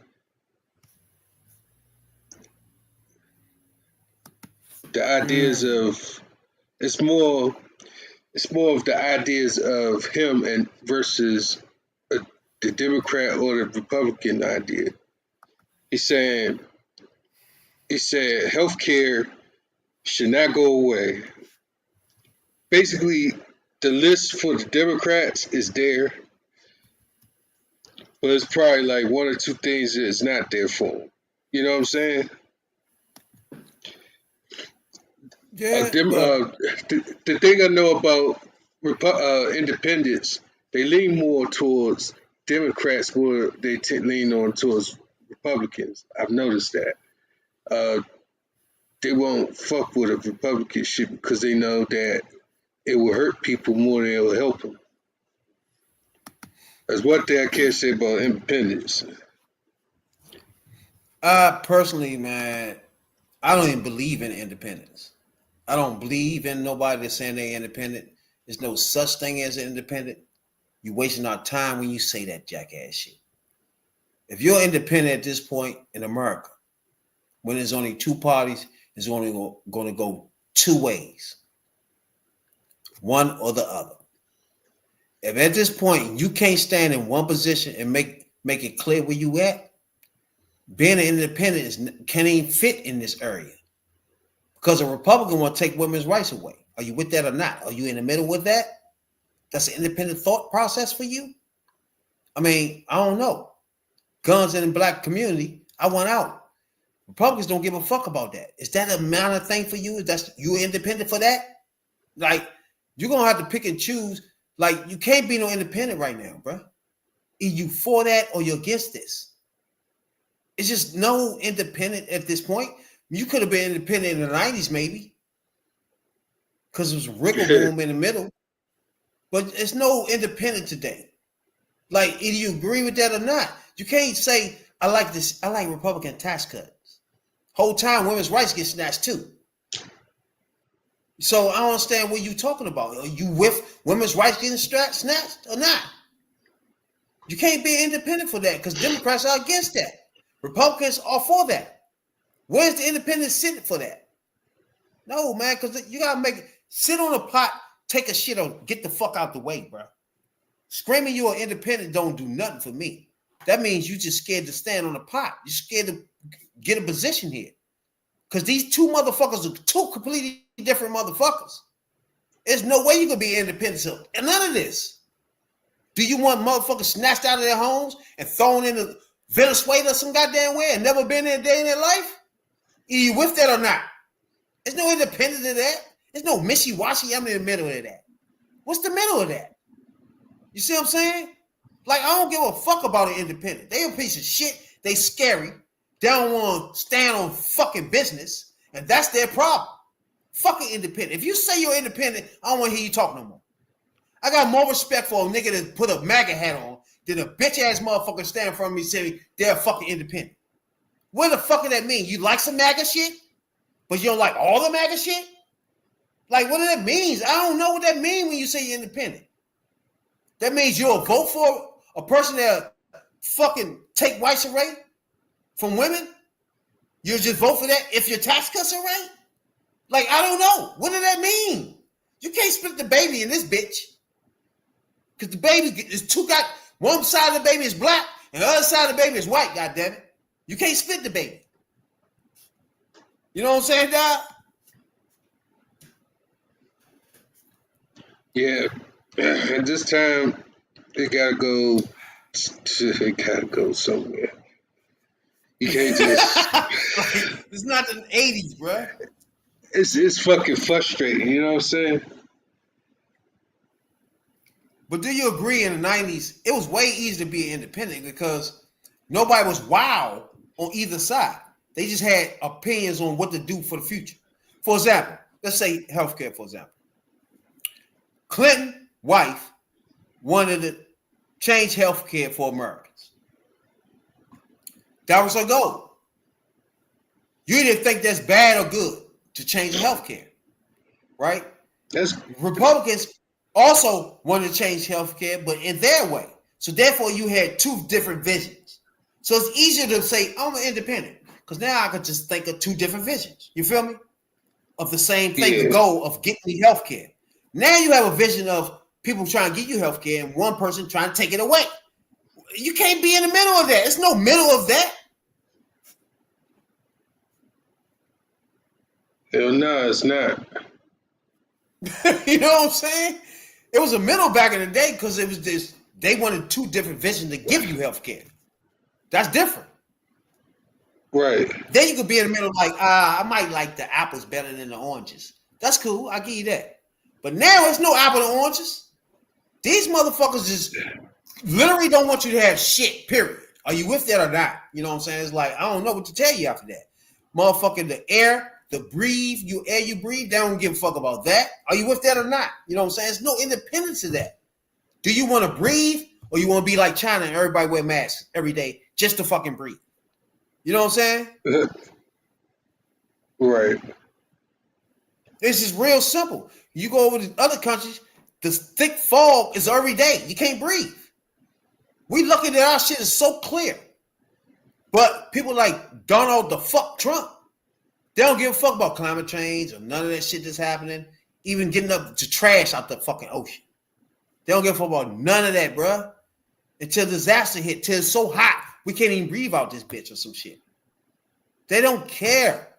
The ideas of it's more of the ideas of him and versus the Democrat or the Republican idea. He said healthcare should not go away. Basically, the list for the Democrats is there, but it's probably like one or two things that's not there for them. You know what I'm saying? Yeah. The thing I know about independents, they lean more towards Democrats where they lean on towards Republicans. I've noticed that. They won't fuck with a Republican shit because they know that it will hurt people more than it will help them. That's one thing I can't say about independents. Personally, man, I don't even believe in independence. I don't believe in nobody that's saying they're independent. There's no such thing as an independent. You're wasting our time when you say that jackass shit. If you're independent at this point in America, when there's only two parties, it's only going to go two ways. One or the other. If at this point you can't stand in one position and make it clear where you at, being an independent can't even fit in this area. Because a Republican want to take women's rights away. Are you with that or not? Are you in the middle with that? That's an independent thought process for you? I mean, I don't know. Guns in the black community, I want out. Republicans don't give a fuck about that. Is that a minor thing for you? You independent for that? Like, you're going to have to pick and choose. Like, you can't be no independent right now, bro. Either you for that or you're against this. It's just no independent at this point. You could have been independent in the 90s, maybe. Because it was wiggle room in the middle. But it's no independent today. Like, either you agree with that or not. You can't say, I like this. I like Republican tax cuts. Whole time women's rights get snatched too. So I don't understand what you're talking about. Are you with women's rights getting snatched or not? You can't be independent for that because Democrats are against that. Republicans are for that. Where's the independent sitting for that? No, man, because you gotta sit on a pot, take a shit on, get the fuck out the way, bro. Screaming you're independent don't do nothing for me. That means you just scared to stand on the pot. You're scared to get a position here. Because these two motherfuckers are two completely different motherfuckers. There's no way you can be independent of none of this. Do you want motherfuckers snatched out of their homes and thrown into Venezuela some goddamn way and never been there a day in their life? Are you with that or not? There's no independence of that. There's no wishy-washy. I'm in the middle of that. What's the middle of that? You see what I'm saying? Like, I don't give a fuck about an independent. They a piece of shit. They scary. They don't want to stand on fucking business. And that's their problem. Fucking independent. If you say you're independent, I don't want to hear you talk no more. I got more respect for a nigga that put a MAGA hat on than a bitch-ass motherfucker stand in front of me saying they're fucking independent. What the fuck does that mean? You like some MAGA shit? But you don't like all the MAGA shit? Like, what does that mean? I don't know what that means when you say you're independent. That means you'll vote for a person that fucking take whites away from women? You'll just vote for that if your tax cuts are right? Like, I don't know. What does that mean? You can't split the baby in this bitch. Because the baby is one side of the baby is black and the other side of the baby is white, goddammit. You can't split the baby. You know what I'm saying, Dad? Yeah. At this time, it gotta go somewhere. You can't just like, it's not the 80s, bro. It's fucking frustrating, you know what I'm saying? But do you agree in the 90s, it was way easier to be independent because nobody was wild on either side. They just had opinions on what to do for the future. For example, let's say healthcare, for example. Clinton's wife wanted to change healthcare for Americans. That was her goal. You didn't think that's bad or good to change healthcare, right? Republicans also wanted to change healthcare, but in their way. So therefore, you had two different visions. So it's easier to say, I'm an independent, because now I could just think of two different visions. You feel me? Of the same thing, the goal of getting me healthcare. Now you have a vision of people trying to give you healthcare and one person trying to take it away. You can't be in the middle of that. There's no middle of that. Hell no, it's not. You know what I'm saying? It was a middle back in the day because it was this. They wanted two different visions to give you healthcare. That's different. Right. Then you could be in the middle like, I might like the apples better than the oranges. That's cool. I'll give you that. But now there's no apple and oranges. These motherfuckers just literally don't want you to have shit, period. Are you with that or not? You know what I'm saying? It's like, I don't know what to tell you after that. Motherfucking the air, the breathe, air you breathe, they don't give a fuck about that. Are you with that or not? You know what I'm saying? There's no independence to that. Do you want to breathe or you want to be like China and everybody wear masks every day just to fucking breathe? You know what I'm saying? Right. It's just real simple. You go over to other countries, the thick fog is every day. You can't breathe. We lucky that our shit is so clear. But people like Donald the fuck Trump, they don't give a fuck about climate change or none of that shit that's happening, even getting up to trash out the fucking ocean. They don't give a fuck about none of that, bruh. Until disaster hit, till it's so hot, we can't even breathe out this bitch or some shit. They don't care.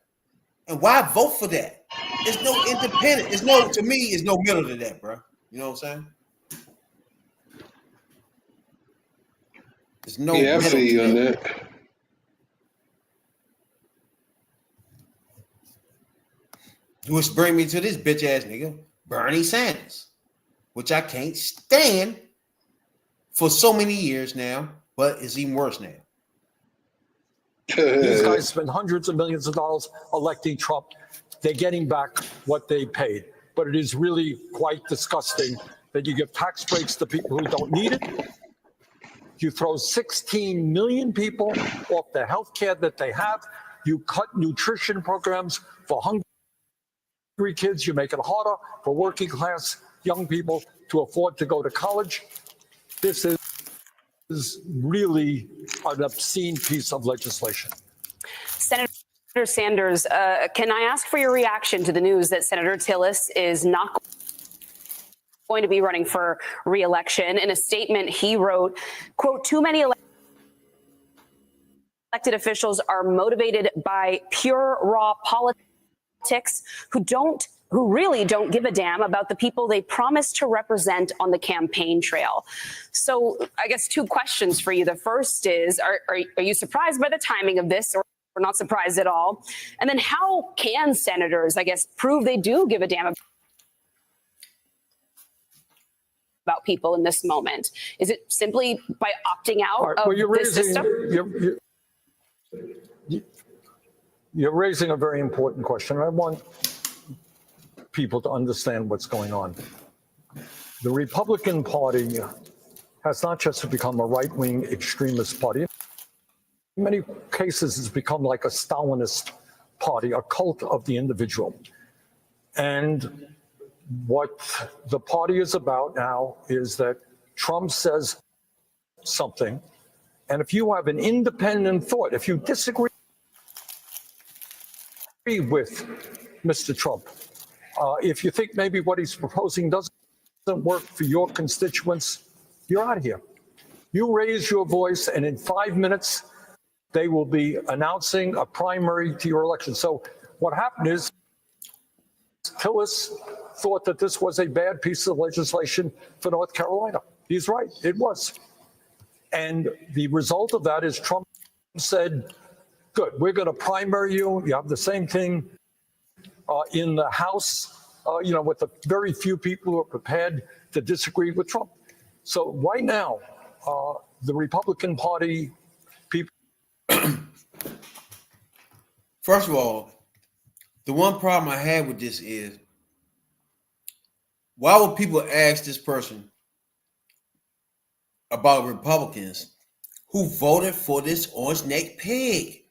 And why vote for that? There's no independent. To me, it's no middle to that, bro. You know what I'm saying? There's no I feel you on that. Which brings me to this bitch ass nigga, Bernie Sanders, which I can't stand for so many years now, but it's even worse now. These guys spend hundreds of millions of dollars electing Trump. They're getting back what they paid. But it is really quite disgusting that you give tax breaks to people who don't need it. You throw 16 million people off the health care that they have. You cut nutrition programs for hungry kids. You make it harder for working class young people to afford to go to college. This is really an obscene piece of legislation. Senator Sanders, can I ask for your reaction to the news that Senator Tillis is not going to be running for re-election? In a statement he wrote, quote, "Too many elected officials are motivated by pure raw politics who really don't give a damn about the people they promised to represent on the campaign trail." So I guess two questions for you. The first is, are you surprised by the timing of this, or not surprised at all? And then how can senators, I guess, prove they do give a damn about people in this moment? Is it simply by opting out of this system? You're raising a very important question. I want people to understand what's going on. The Republican Party has not just become a right-wing extremist party. In many cases, it's become like a Stalinist party, a cult of the individual. And what the party is about now is that Trump says something, and if you have an independent thought, if you disagree with Mr. Trump, if you think maybe what he's proposing doesn't work for your constituents, you're out of here. You raise your voice, and in 5 minutes, they will be announcing a primary to your election. So what happened is Tillis thought that this was a bad piece of legislation for North Carolina. He's right, it was. And the result of that is Trump said, good, we're going to primary you. You have the same thing in the House, with the very few people who are prepared to disagree with Trump. So right now, the Republican Party people. First of all, the one problem I had with this is, why would people ask this person about Republicans who voted for this orange-necked pig?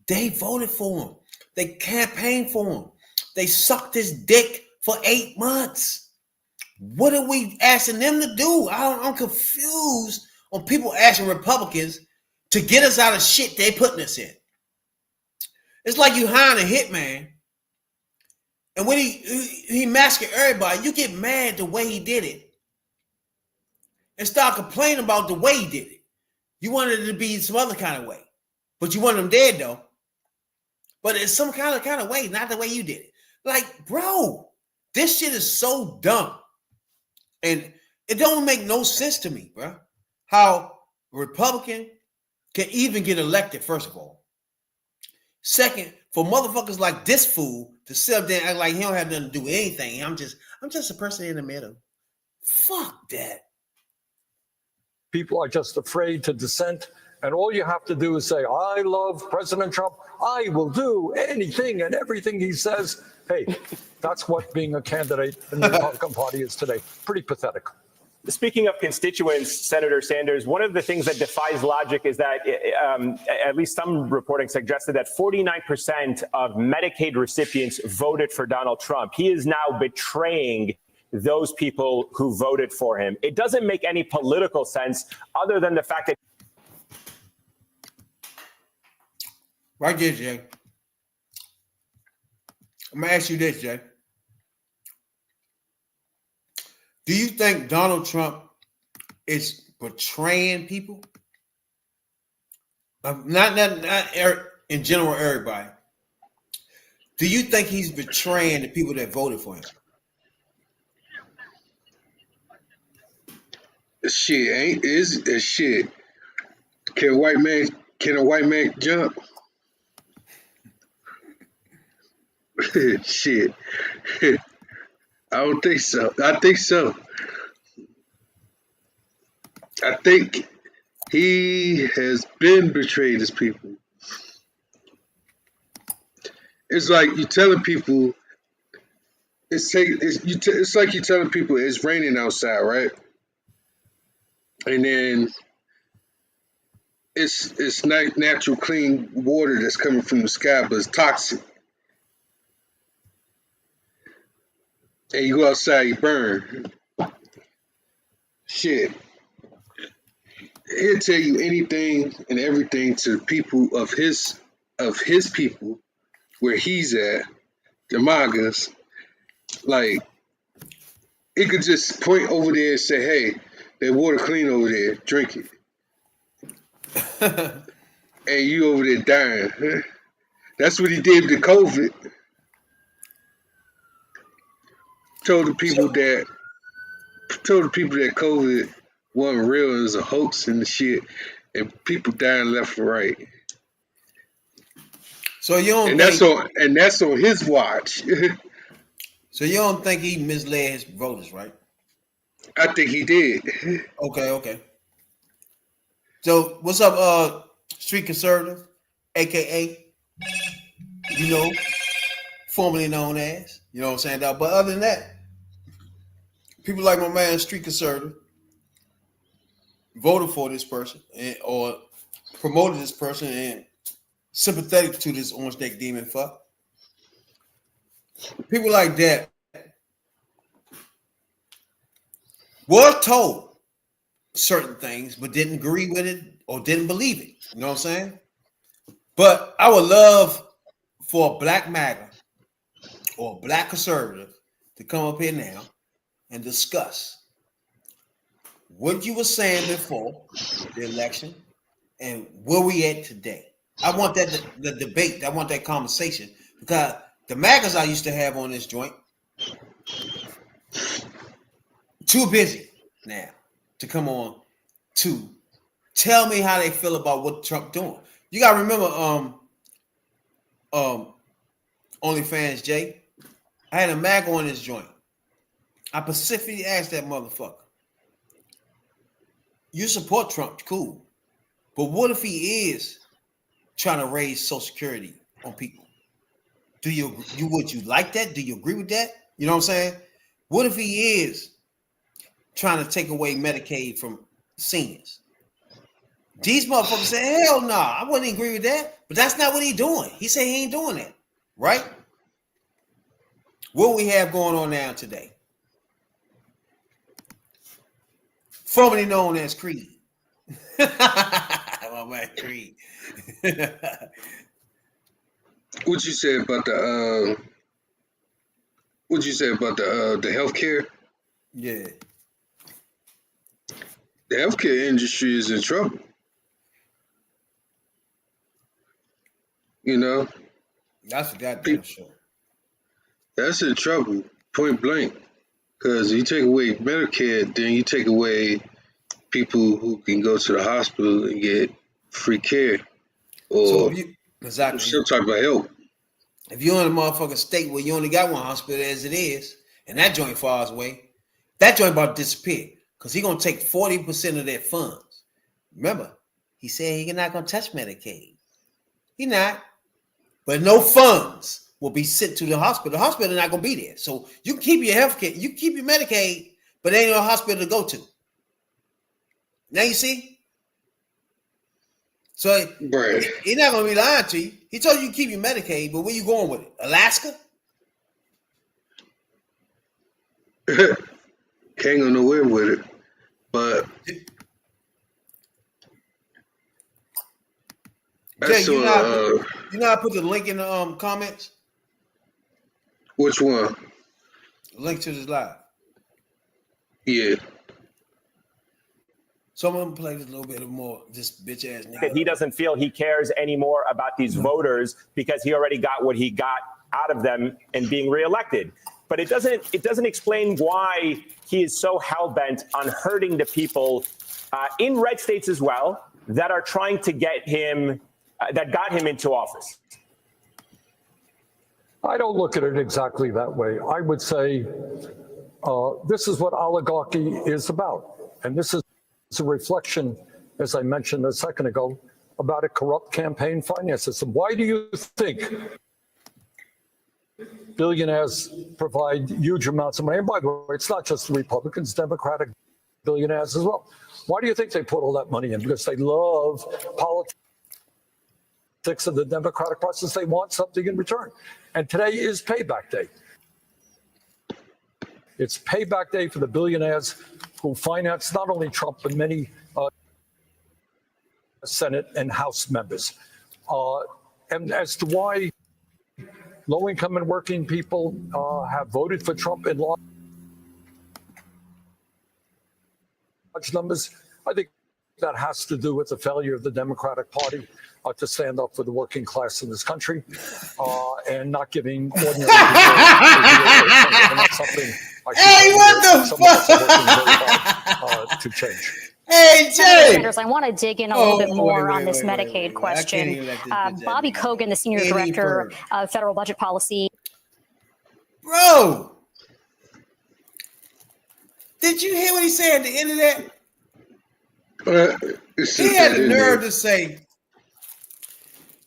They voted for him. They campaigned for him. They sucked his dick for 8 months. What are we asking them to do? I'm confused on people asking Republicans to get us out of shit they putting us in. It's like you hiring a hitman, and when he massacred everybody, you get mad the way he did it and start complaining about the way he did it. You wanted it to be some other kind of way, but you want him dead though. But it's some kind of way, not the way you did it. Like, bro, this shit is so dumb. And it don't make no sense to me, bro, how a Republican can even get elected, first of all. Second, for motherfuckers like this fool to sit up there and act like he don't have nothing to do with anything. I'm just a person in the middle. Fuck that. People are just afraid to dissent. And all you have to do is say, I love President Trump. I will do anything and everything he says. Hey, that's what being a candidate in the Republican Party is today. Pretty pathetic. Speaking of constituents, Senator Sanders, one of the things that defies logic is that at least some reporting suggested that 49% of Medicaid recipients voted for Donald Trump. He is now betraying those people who voted for him. It doesn't make any political sense other than the fact that. Right there, Jay. I'm going to ask you this, Jay. Do you think Donald Trump is betraying people? Not in general, everybody. Do you think he's betraying the people that voted for him? Shit. Can a white man jump? Shit. I don't think so. I think so. I think he has been betrayed his people. It's like you telling people. It's like you telling people it's raining outside, right? And then it's not natural clean water that's coming from the sky, but it's toxic. And you go outside, you burn. Shit. He'll tell you anything and everything to people of his people where he's at, the Magas. Like, he could just point over there and say, hey, that water clean over there, drink it. And you over there dying. That's what he did to COVID. Told the people that COVID wasn't real, it was a hoax and the shit, and people dying left and right. So you don't that's on his watch. So you don't think he misled his voters, right? I think he did. Okay. So what's up, Street Conservative, aka, formerly known as, you know what I'm saying? But other than that, people like my man Street Conservative voted for this person or promoted this person and sympathetic to this orange neck demon fuck. People like that were told certain things but didn't agree with it or didn't believe it. You know what I'm saying? But I would love for a black MAGA or a black conservative to come up here now and discuss what you were saying before the election and where we at today. I want that the debate. I want that conversation because the MAGAs I used to have on this joint too busy now to come on to tell me how they feel about what Trump doing. You gotta remember, OnlyFans Jay, I had a MAGA on this joint. I specifically asked that motherfucker, you support Trump, cool, but what if he is trying to raise Social Security on people? Would you like that? Do you agree with that? You know what I'm saying? What if he is trying to take away Medicaid from seniors? These motherfuckers say, hell no, I wouldn't agree with that. But that's not what he's doing. He said he ain't doing that, right? What we have going on now today, formerly known as Creed. My man Creed. What you say about the healthcare? Yeah. The healthcare industry is in trouble. You know? That's a goddamn show. That's in trouble, point blank. Because you take away Medicare, then you take away people who can go to the hospital and get free care or some type of help. If you're in a motherfucking state where you only got one hospital as it is, and that joint far away, that joint about to disappear because he's going to take 40% of their funds. Remember, he said he's not going to touch Medicaid. He not. But no funds will be sent to the hospital. The hospital is not going to be there. So you can keep your health care, you can keep your Medicaid, but there ain't no hospital to go to. Now you see? So he's not going to be lying to you. He told you keep your Medicaid, but where you going with it? Alaska? Can't go nowhere with it. But Jay, you know I put the link in the comments? Which one? Link to this live. Yeah. So I'm gonna play this a little bit more. This bitch ass nigga. He doesn't feel he cares anymore about these voters because he already got what he got out of them in being reelected. But it doesn't explain why he is so hell-bent on hurting the people in red states as well that are trying to get him, that got him into office. I don't look at it exactly that way. I would say this is what oligarchy is about. And this is a reflection, as I mentioned a second ago, about a corrupt campaign finance system. Why do you think billionaires provide huge amounts of money? And by the way, it's not just the Republicans, Democratic billionaires as well. Why do you think they put all that money in? Because they love politics of the democratic process. They want something in return. And today is payback day. It's payback day for the billionaires who finance not only Trump, but many Senate and House members. And as to why low-income and working people have voted for Trump in large numbers, I think that has to do with the failure of the Democratic Party to stand up for the working class in this country and not giving ordinary people and that's something to change. Hey, Jay! Sanders, I want to dig in a little bit more on this Medicaid question. Bobby Kogan, the senior director of federal budget policy. Bro, did you hear what he said at the end of that? He had the nerve to say,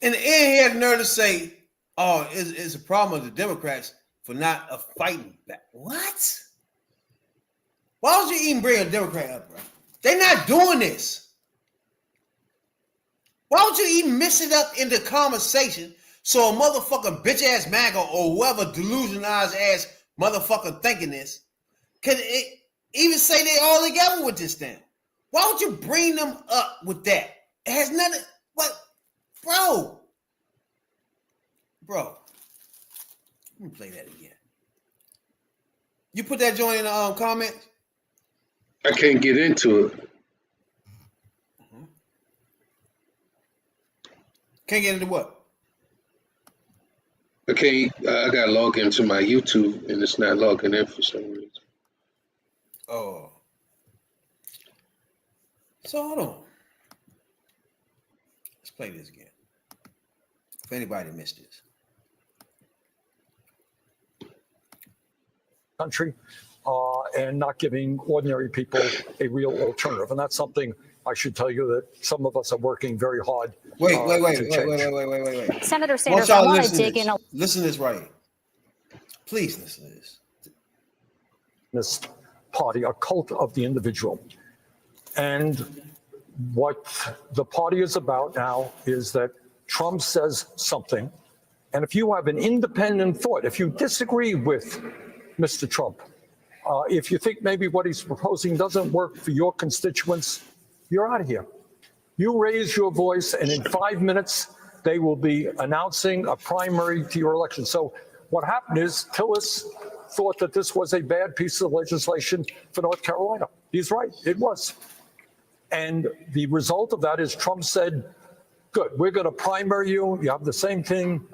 in the end, he had the nerve to say, oh, it's a problem with the Democrats for not fighting back. What? Why would you even bring a Democrat up, bro? They're not doing this. Why would you even mix it up in the conversation so a motherfucking bitch-ass MAGA or whoever delusionized ass motherfucker thinking this can even say they all together with this thing? Why would you bring them up with that? It has nothing. What, bro? Let me play that again. You put that joint in the comments. I can't get into it. Can't get into what? Okay, I got to log into my YouTube and it's not logging in for some reason. Oh. So hold on. Let's play this again. If anybody missed this. Country and not giving ordinary people a real alternative. And that's something I should tell you that some of us are working very hard. Wait. Senator Sanders, I want to dig in. Listen to this right here. Please listen to this. This party, a cult of the individual. And what the party is about now is that Trump says something. And if you have an independent thought, if you disagree with Mr. Trump, if you think maybe what he's proposing doesn't work for your constituents, you're out of here. You raise your voice, and in 5 minutes, they will be announcing a primary to your election. So what happened is Tillis thought that this was a bad piece of legislation for North Carolina. He's right, it was. And the result of that is Trump said, good, we're going to primary you. You have the same thing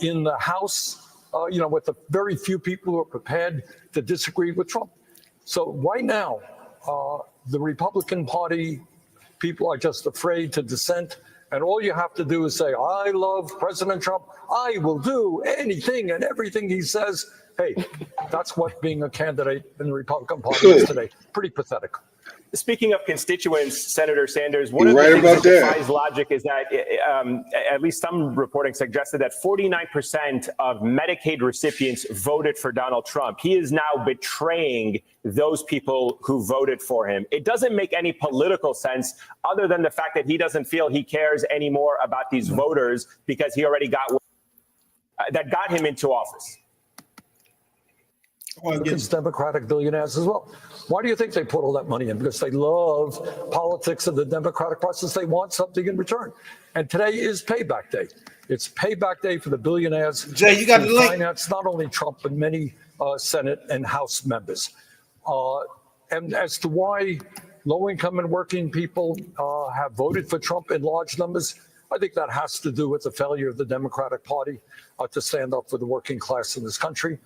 in the House. With the very few people who are prepared to disagree with Trump. So right now, the Republican Party people are just afraid to dissent. And all you have to do is say, I love President Trump. I will do anything and everything he says. Hey, that's what being a candidate in the Republican Party is today. Pretty pathetic. Speaking of constituents, Senator Sanders, one of the things that defies logic is that at least some reporting suggested that 49% of Medicaid recipients voted for Donald Trump. He is now betraying those people who voted for him. It doesn't make any political sense other than the fact that he doesn't feel he cares anymore about these voters because he already got that got him into office. Against Democratic billionaires as well. Why do you think they put all that money in? Because they love politics of the democratic process. They want something in return. And today is payback day. It's payback day for the billionaires. Jay, you got the link. Finance not only Trump, but many Senate and House members. And as to why low-income and working people have voted for Trump in large numbers, I think that has to do with the failure of the Democratic Party to stand up for the working class in this country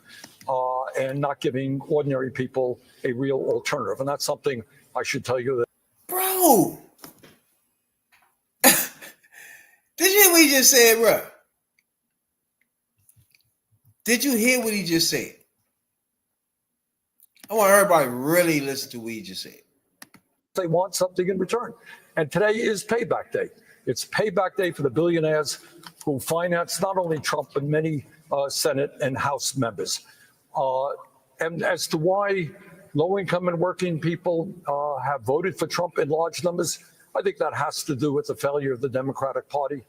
and not giving ordinary people a real alternative. And that's something I should tell you that. Bro, did you hear what he just said, bro? Did you hear what he just said? I want everybody to really listen to what he just said. They want something in return. And today is payback day. It's payback day for the billionaires who finance not only Trump, but many Senate and House members. And as to why low-income and working people have voted for Trump in large numbers. I think that has to do with the failure of the Democratic Party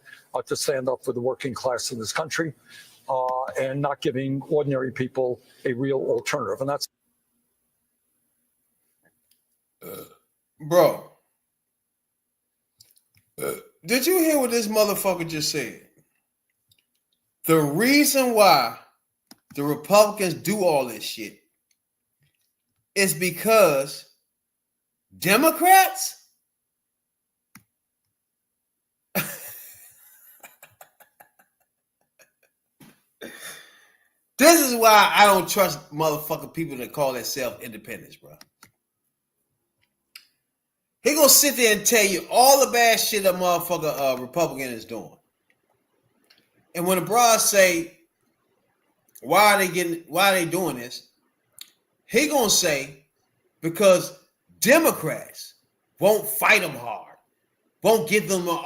to stand up for the working class in this country and not giving ordinary people a real alternative. And that's bro. Did you hear what this motherfucker just said? The reason why the Republicans do all this shit is because Democrats this is why I don't trust motherfucking people that call themselves independents, bro. He gonna sit there and tell you all the bad shit a motherfucker Republican is doing. And when the bros say, why are they doing this? He gonna say, because Democrats won't fight them hard, won't give them an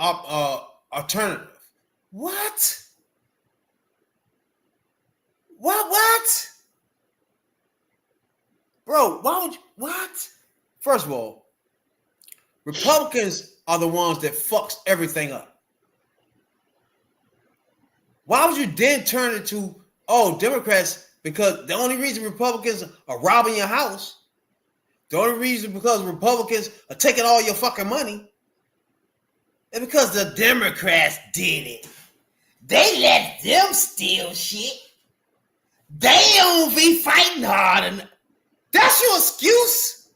alternative. What? What? Bro, why would you, what? First of all, Republicans are the ones that fucks everything up. Why would you then turn it to, oh, Democrats, because the only reason Republicans are robbing your house, the only reason because Republicans are taking all your fucking money, is because the Democrats did it. They let them steal shit. They don't be fighting hard enough. That's your excuse?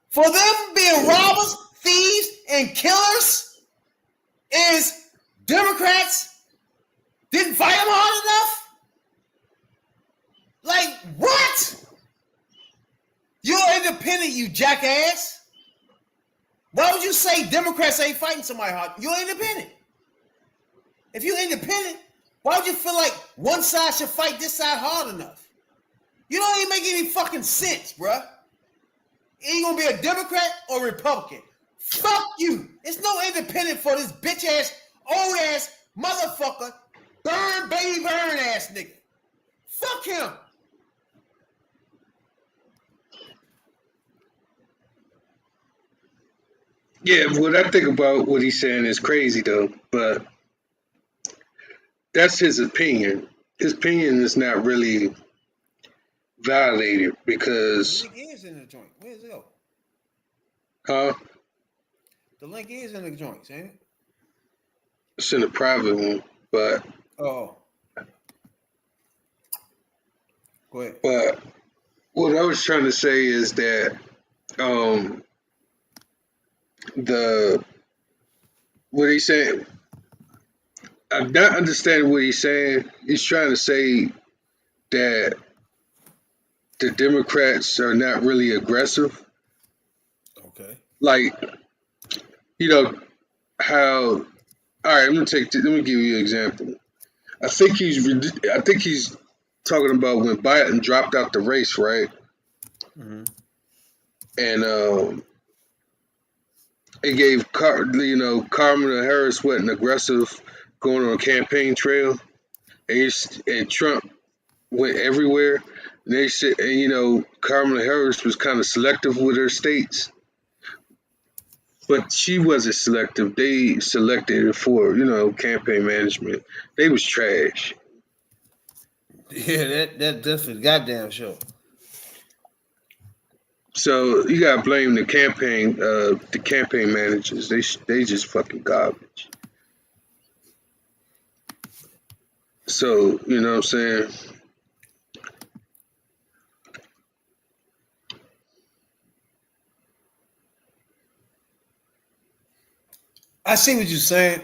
For them being robbers, thieves, and killers is Democrats didn't fight them hard enough? Like, what? You're independent, you jackass. Why would you say Democrats ain't fighting somebody hard? You're independent. If you're independent, why would you feel like one side should fight this side hard enough? You don't even make any fucking sense, bruh. Are you gonna be a Democrat or Republican? Fuck you. It's no independent for this bitch ass, old ass motherfucker, burn baby burn ass nigga. Fuck him. Yeah, what I think about what he's saying is crazy though, but that's his opinion. His opinion is not really validated because the link is in the joint. Where's it? huh? The link is in the joints, ain't it? It's in a private one, but Oh. Go ahead. But what I was trying to say is that what he's saying, I'm not understanding what he's saying. He's trying to say that the Democrats are not really aggressive. Okay. Like, you know, how, all right, let me give you an example. I think he's talking about when Biden dropped out the race, right? Mm-hmm. And it gave Kamala Harris an aggressive going on a campaign trail, and Trump went everywhere. And they said, and Kamala Harris was kind of selective with her states, but she wasn't selective. They selected her for campaign management. They was trash. Yeah, that definitely goddamn sure. So you gotta blame the campaign managers. They just fucking garbage. So you know what I'm saying? I see what you're saying,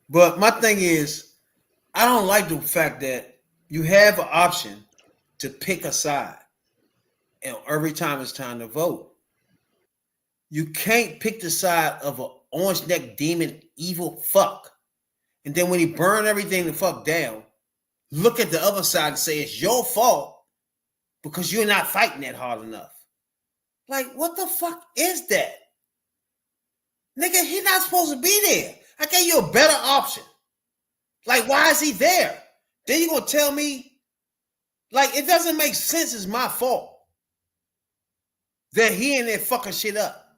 but my thing is, I don't like the fact that you have an option to pick a side, and every time it's time to vote, you can't pick the side of an orange neck demon evil fuck, and then when he burn everything the fuck down, look at the other side and say it's your fault because you're not fighting that hard enough. Like, what the fuck is that? Nigga, he's not supposed to be there. I gave you a better option. Like, why is he there? Then you gonna tell me, like, it doesn't make sense, it's my fault. that he in there fucking shit up.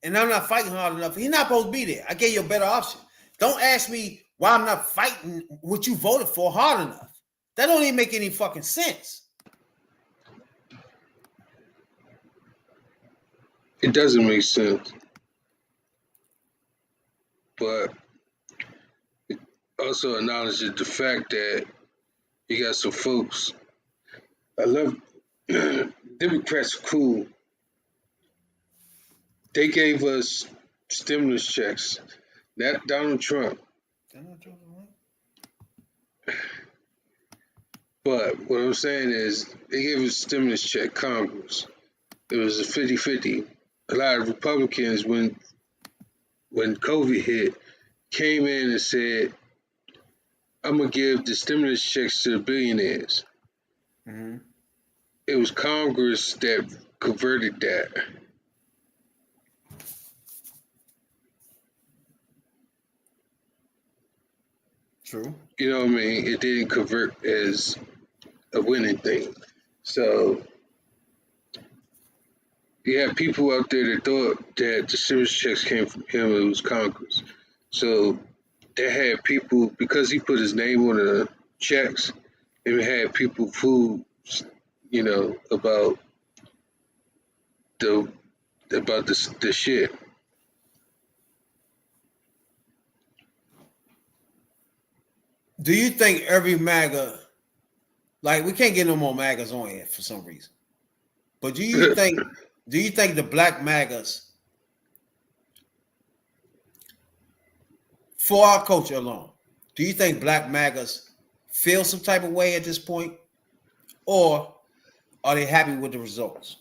And I'm not fighting hard enough. He's not supposed to be there. I gave you a better option. Don't ask me why I'm not fighting what you voted for hard enough. That don't even make any fucking sense. It doesn't make sense. But it also acknowledges the fact that you got some folks. I love Democrats are cool. They gave us stimulus checks, not Donald Trump. But what I'm saying is they gave us stimulus check, Congress. It was a 50-50. A lot of Republicans, when COVID hit, came in and said, I'm going to give the stimulus checks to the billionaires. Mm-hmm. It was Congress that converted that. True. You know what I mean? It didn't convert as a winning thing. So you have people out there that thought that the stimulus checks came from him, it was Congress. So they had people, because he put his name on the checks, and had people fooled, you know, about the shit. Do you think every MAGA, like we can't get no more MAGAs on here for some reason, but do you think the black MAGAs, for our culture alone, do you think black MAGAs feel some type of way at this point, or are they happy with the results?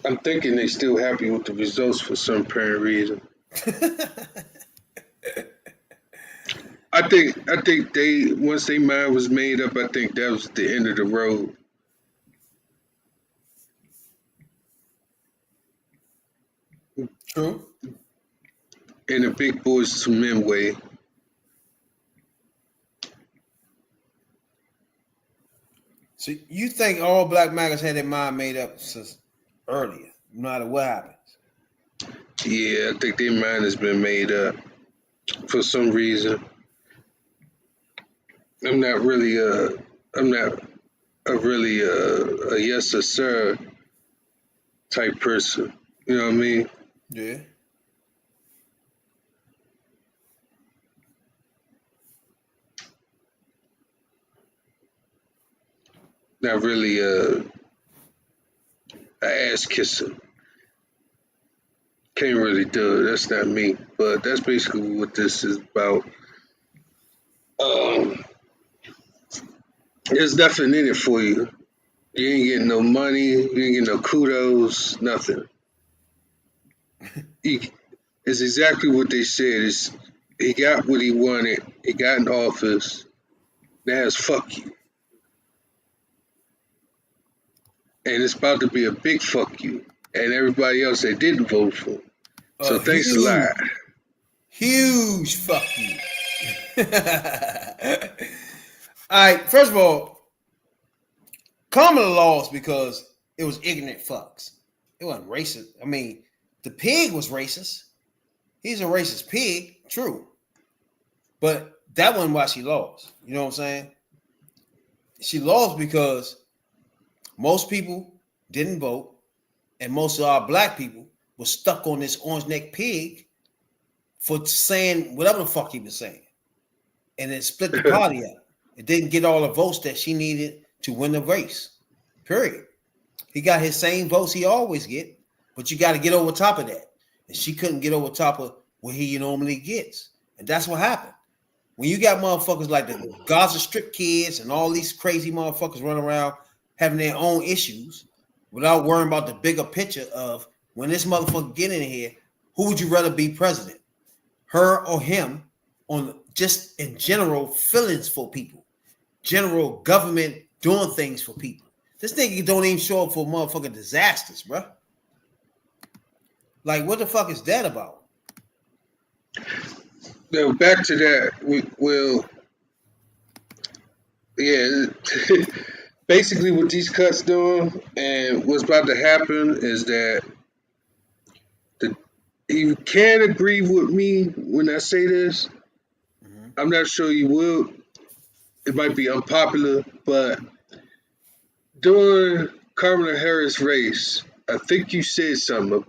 I'm thinking they still happy with the results for some apparent reason. I think they, once their mind was made up, I think that was the end of the road. True. In a big boys to men way. So you think all black MAGAs had their mind made up since earlier, no matter what happens? Yeah, I think their mind has been made up for some reason. I'm not really a yes or sir type person. You know what I mean? Yeah. Not really a ass kisser. Can't really do it. That's not me. But that's basically what this is about. There's nothing in it for you. You ain't getting no money. You ain't getting no kudos. Nothing. It's exactly what they said. He got what he wanted. He got in office. Now it's fuck you. And it's about to be a big fuck you. And everybody else that didn't vote for him. So thanks a lot. Huge fuck you. All right, first of all, Kamala lost because it was ignorant fucks. It wasn't racist. I mean, the pig was racist. He's a racist pig, true. But that wasn't why she lost. You know what I'm saying? She lost because most people didn't vote, and most of our black people were stuck on this orange neck pig for saying whatever the fuck he was saying. And it split the party up. It didn't get all the votes that she needed to win the race. Period. He got his same votes he always get, but you got to get over top of that. And she couldn't get over top of what he normally gets. And that's what happened. When you got motherfuckers like the Gaza Strip kids and all these crazy motherfuckers running around having their own issues without worrying about the bigger picture of when this motherfucker get in here, who would you rather be president? Her or him, on just in general feelings for people, general government doing things for people. This nigga don't even show up for motherfucking disasters, bro. Like, what the fuck is that about? Now, back to that, basically what these cuts doing and what's about to happen is that you can agree with me when I say this. I'm not sure you will. It might be unpopular, but during Kamala Harris race, I think you said something.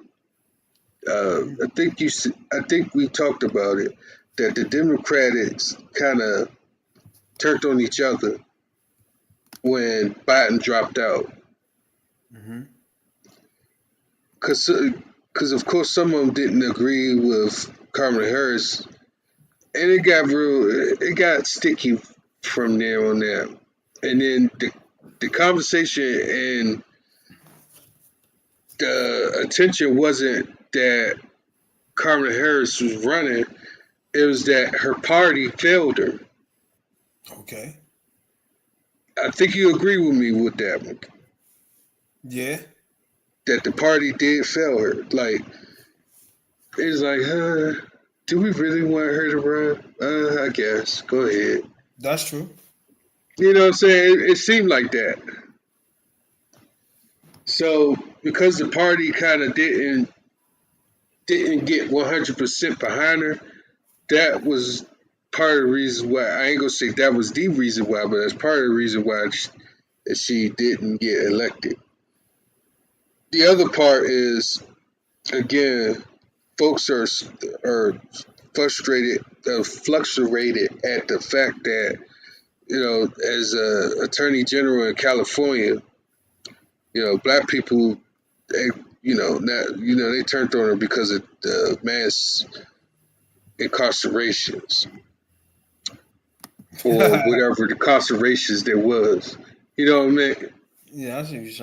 I think we talked about it that the Democrats kind of turned on each other when Biden dropped out. Because of course some of them didn't agree with Kamala Harris, and it got sticky from there on out. And then the conversation and the attention wasn't that Kamala Harris was running; it was that her party failed her. Okay. I think you agree with me with that one. Yeah. That the party did fail her. Like, it's like, do we really want her to run? I guess. Go ahead. That's true. You know what I'm saying? It seemed like that. So because the party kind of didn't get 100% behind her, that was part of the reason why. I ain't gonna say that was the reason why, but that's part of the reason why she didn't get elected. The other part is, again, folks are fluctuated at the fact that, as a attorney general in California, black people, they turned on her because of the mass incarcerations or whatever the incarcerations there was. You know what I mean? Yeah, I see what you're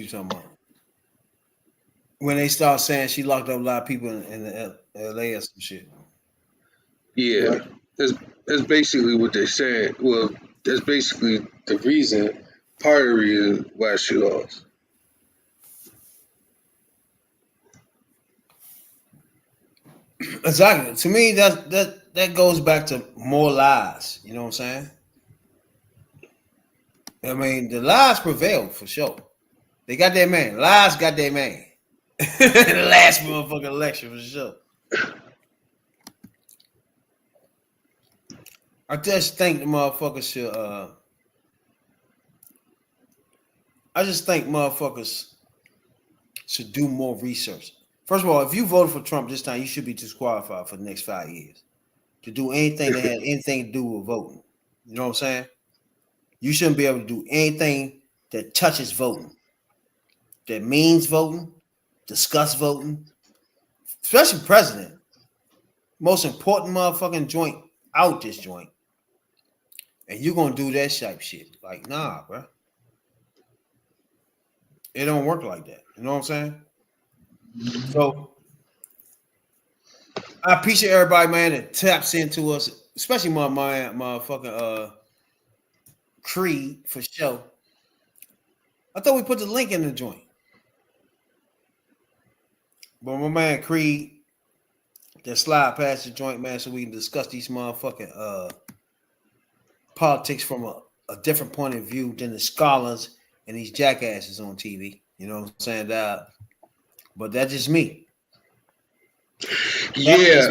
talking about. When they start saying she locked up a lot of people in the LA or some shit. Yeah, right? that's basically what they said. Well, that's basically part of the reason why she lost. Exactly. To me, that goes back to more lies. You know what I'm saying? I mean, the lies prevailed for sure. They got their man. Lies got their man. The last motherfucking election for sure. I just think the motherfuckers should. I just think motherfuckers should do more research. First of all, if you voted for Trump this time, you should be disqualified for the next 5 years to do anything that had anything to do with voting. You know what I'm saying? You shouldn't be able to do anything that touches voting, that means voting, discuss voting, especially president. Most important motherfucking joint out this joint. And you're going to do that type shit. Like, nah, bro. It don't work like that. You know what I'm saying? So, I appreciate everybody, man, that taps into us, especially my motherfucking Creed for sure. I thought we put the link in the joint. But my man Creed, that slide past the joint, man, so we can discuss these motherfucking politics from a different point of view than the scholars and these jackasses on TV. You know what I'm saying? But that's just me. Yeah,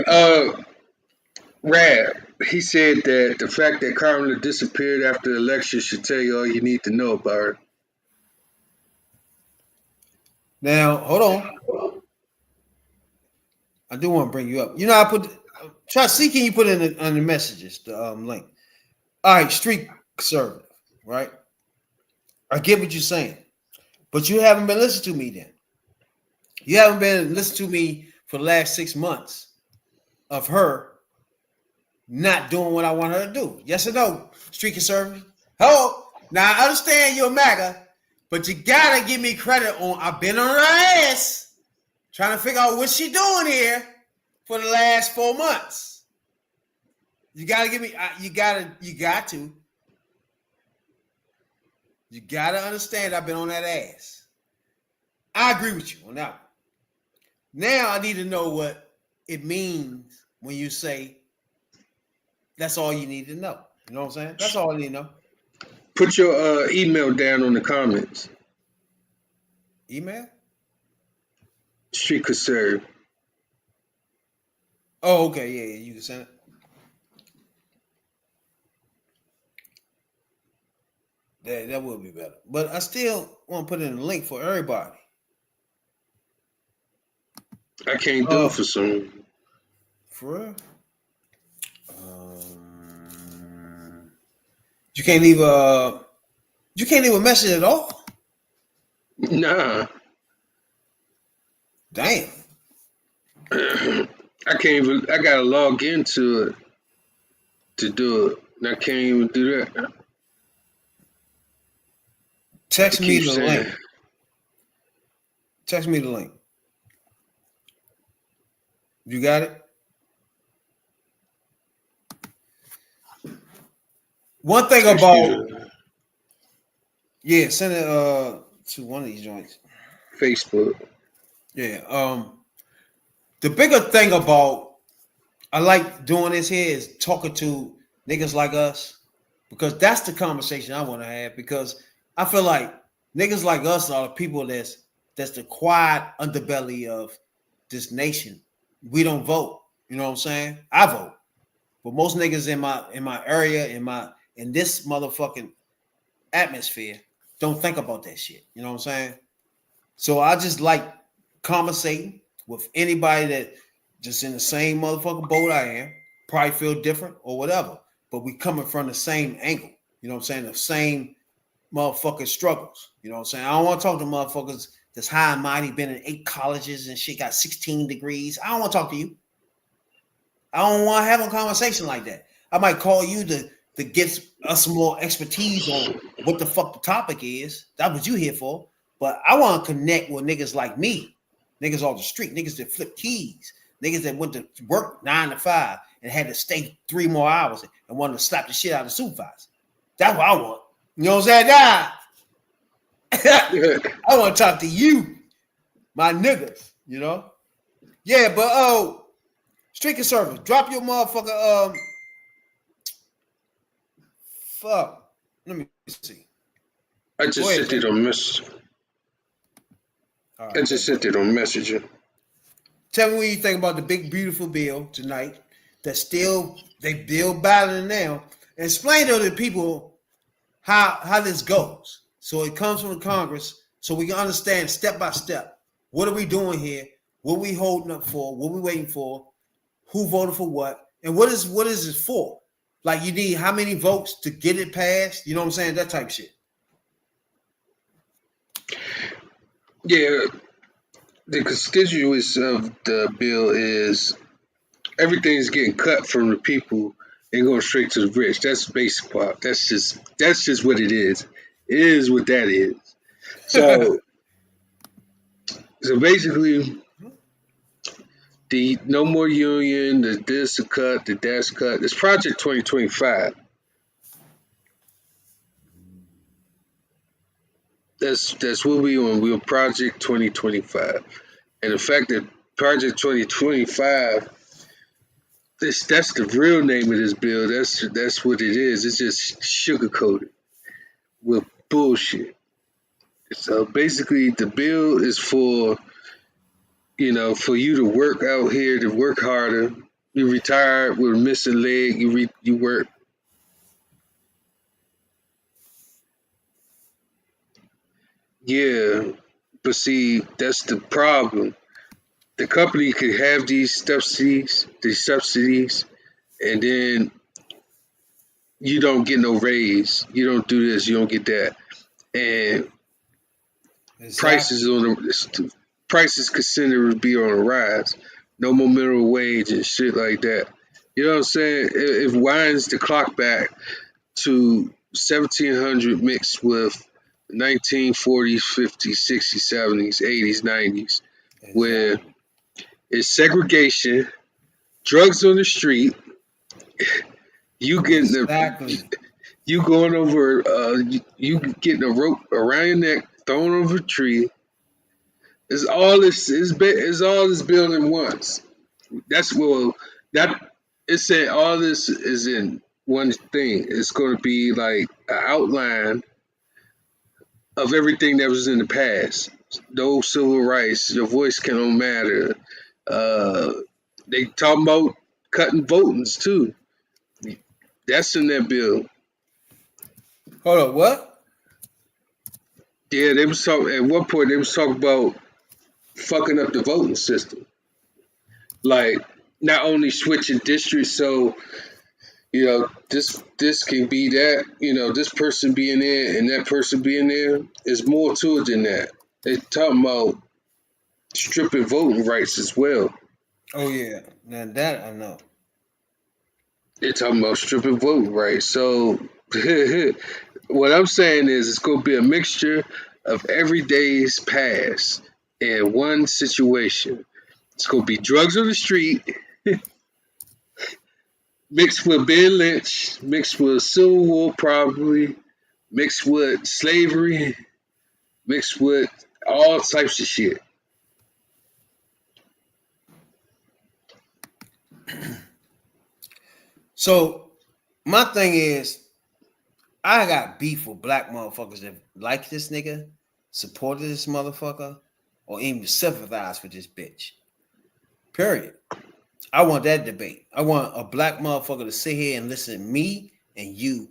Rad, he said that the fact that Kamala disappeared after the election should tell you all you need to know about her. Now, hold on. I do want to bring you up. You know, can you put in on the messages, the link. All right, street conservative, right? I get what you're saying, but you haven't been listening to me then. You haven't been listening to me for the last 6 months of her not doing what I want her to do. Yes or no, street conservative? Oh, now I understand you're MAGA, but you gotta give me credit on I've been on her ass trying to figure out what she doing here for the last 4 months. You gotta give me, you got to understand I've been on that ass. I agree with you on that one. Now I need to know what it means when you say that's all you need to know. You know what I'm saying? That's all I need to know. Put your email down on the comments. Email? Street could serve. Oh, okay. Yeah, you can send it. That would be better. But I still want to put in a link for everybody. I can't do it for some. For real? You can't leave a message at all? Nah. Damn. I can't even. I gotta log into it to do it. And I can't even do that. Text me the link. Text me the link. You got it? One thing about send it to one of these joints. Facebook. Yeah. The bigger thing about I like doing this here is talking to niggas like us, because that's the conversation I want to have, because I feel like niggas like us are the people that's the quiet underbelly of this nation. We don't vote. You know what I'm saying? I vote. But most niggas in my area, in this motherfucking atmosphere, don't think about that shit. You know what I'm saying? So I just like conversating with anybody that just in the same motherfucking boat I am, probably feel different or whatever, but we coming from the same angle. You know what I'm saying? The same motherfucking struggles. You know what I'm saying? I don't want to talk to motherfuckers that's high and mighty, been in 8 colleges and shit, got 16 degrees. I don't want to talk to you. I don't want to have a conversation like that. I might call you to get us some more expertise on what the fuck the topic is. That's what you here for. But I want to connect with niggas like me, niggas off the street, niggas that flip keys, niggas that went to work 9 to 5 and had to stay 3 more hours and wanted to slap the shit out of the supervisor. That's what I want. You know what I'm saying? I want to talk to you, my niggas, you know? Yeah, but street conservatives, drop your motherfucker. Fuck. Let me see. I just sent it on message. Right, I just sent it on Messenger. Tell me what you think about the big beautiful bill tonight. That still they bill battling now. And explain to the people how this goes. So it comes from the Congress, so we can understand step by step. What are we doing here? What are we holding up for? What are we waiting for? Who voted for what? And what is it for? Like, you need how many votes to get it passed? You know what I'm saying? That type of shit. Yeah, the constituents of the bill is everything's getting cut from the people and going straight to the rich. That's the basic part. That's just what it is. It is what that is. So, so basically, the no more union, the this a cut, the that's cut. It's Project 2025. That's what we on. We're Project 2025, and the fact that Project 2025, that's the real name of this bill. That's what it is. It's just sugarcoated with bullshit. So basically, the bill is for for you to work out here, to work harder. You retired with a missing leg. You work. Yeah, but see, that's the problem. The company could have these subsidies, and then you don't get no raise. You don't do this. You don't get that, and prices consider to be on a rise. No more minimum wage and shit like that. You know what I'm saying? It winds the clock back to 1700 mixed with 1940s, 50s, 60s, 70s, 80s, 90s, where it's segregation, drugs on the street. You getting you going over, you getting a rope around your neck, thrown over a tree. It's all this building once. That it said all this is in one thing. It's going to be like an outline of everything that was in the past. Those civil rights, your voice cannot matter. They talking about cutting votings too. That's in that bill. Hold on, what? Yeah, they was talking at one point. They was talking about fucking up the voting system, like not only switching districts, so this can be that, this person being there and that person being there. Is more to it than that. They talking about stripping voting rights as well. Oh yeah, now that I know. They're talking about stripping voting rights. So what I'm saying is it's going to be a mixture of every day's past in one situation. It's going to be drugs on the street, mixed with being lynched, mixed with civil war probably, mixed with slavery, mixed with all types of shit. So my thing is, I got beef with black motherfuckers that like this nigga, supported this motherfucker, or even sympathize with this bitch. Period. I want that debate. I want a black motherfucker to sit here and listen to me and you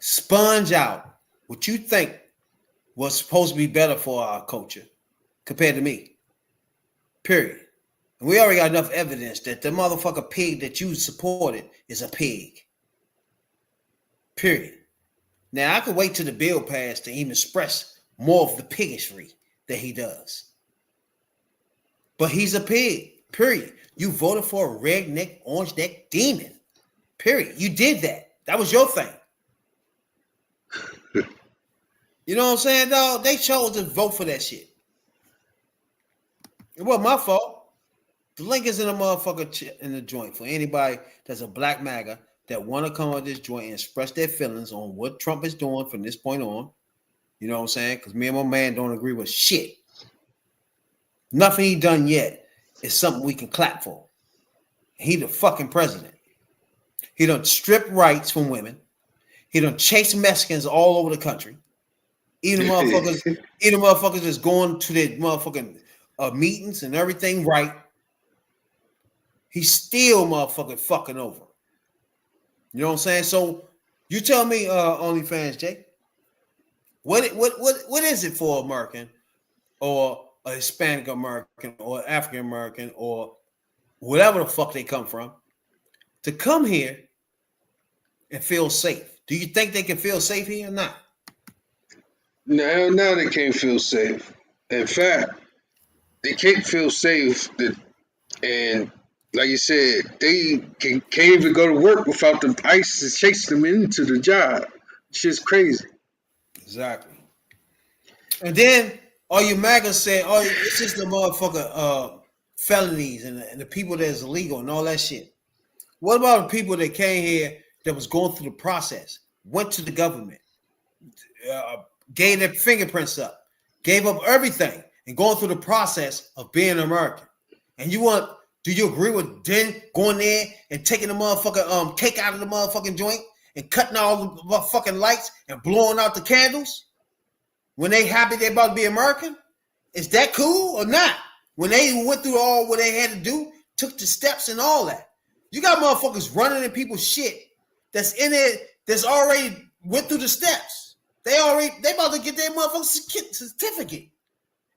sponge out what you think was supposed to be better for our culture compared to me. Period. And we already got enough evidence that the motherfucker pig that you supported is a pig. Period. Now, I could wait till the bill passed to even express more of the pigistry that he does. But he's a pig. Period. You voted for a redneck, orange neck demon. Period. You did that. That was your thing. You know what I'm saying, dog? They chose to vote for that shit. It wasn't my fault. The link is in the motherfucker in the joint for anybody that's a black MAGA that want to come on this joint and express their feelings on what Trump is doing from this point on. You know what I'm saying? Because me and my man don't agree with shit. Nothing he done yet is something we can clap for. He the fucking president. He done strip rights from women. He done chase Mexicans all over the country. Even motherfuckers that's going to their motherfucking meetings and everything right. He's still motherfucking fucking over. You know what I'm saying? So you tell me, OnlyFans, Jake, what is it for American or a Hispanic American or African American or whatever the fuck they come from to come here and feel safe? Do you think they can feel safe here or not? Now they can't feel safe. In fact, they can't feel safe. And like you said, they can't even go to work without the ICE chasing them into the job. Shit's crazy. Exactly. And then all you MAGA said, oh, it's just the motherfucker felonies and the people that's illegal and all that shit. What about the people that came here that was going through the process, went to the government, gave their fingerprints up, gave up everything, and going through the process of being American? And do you agree with then going there and taking the motherfucking cake out of the motherfucking joint and cutting all the motherfucking lights and blowing out the candles when they happy they about to be American? Is that cool or not? When they went through all what they had to do, took the steps and all that. You got motherfuckers running in people's shit that's in it, that's already went through the steps. They about to get their motherfucking certificate.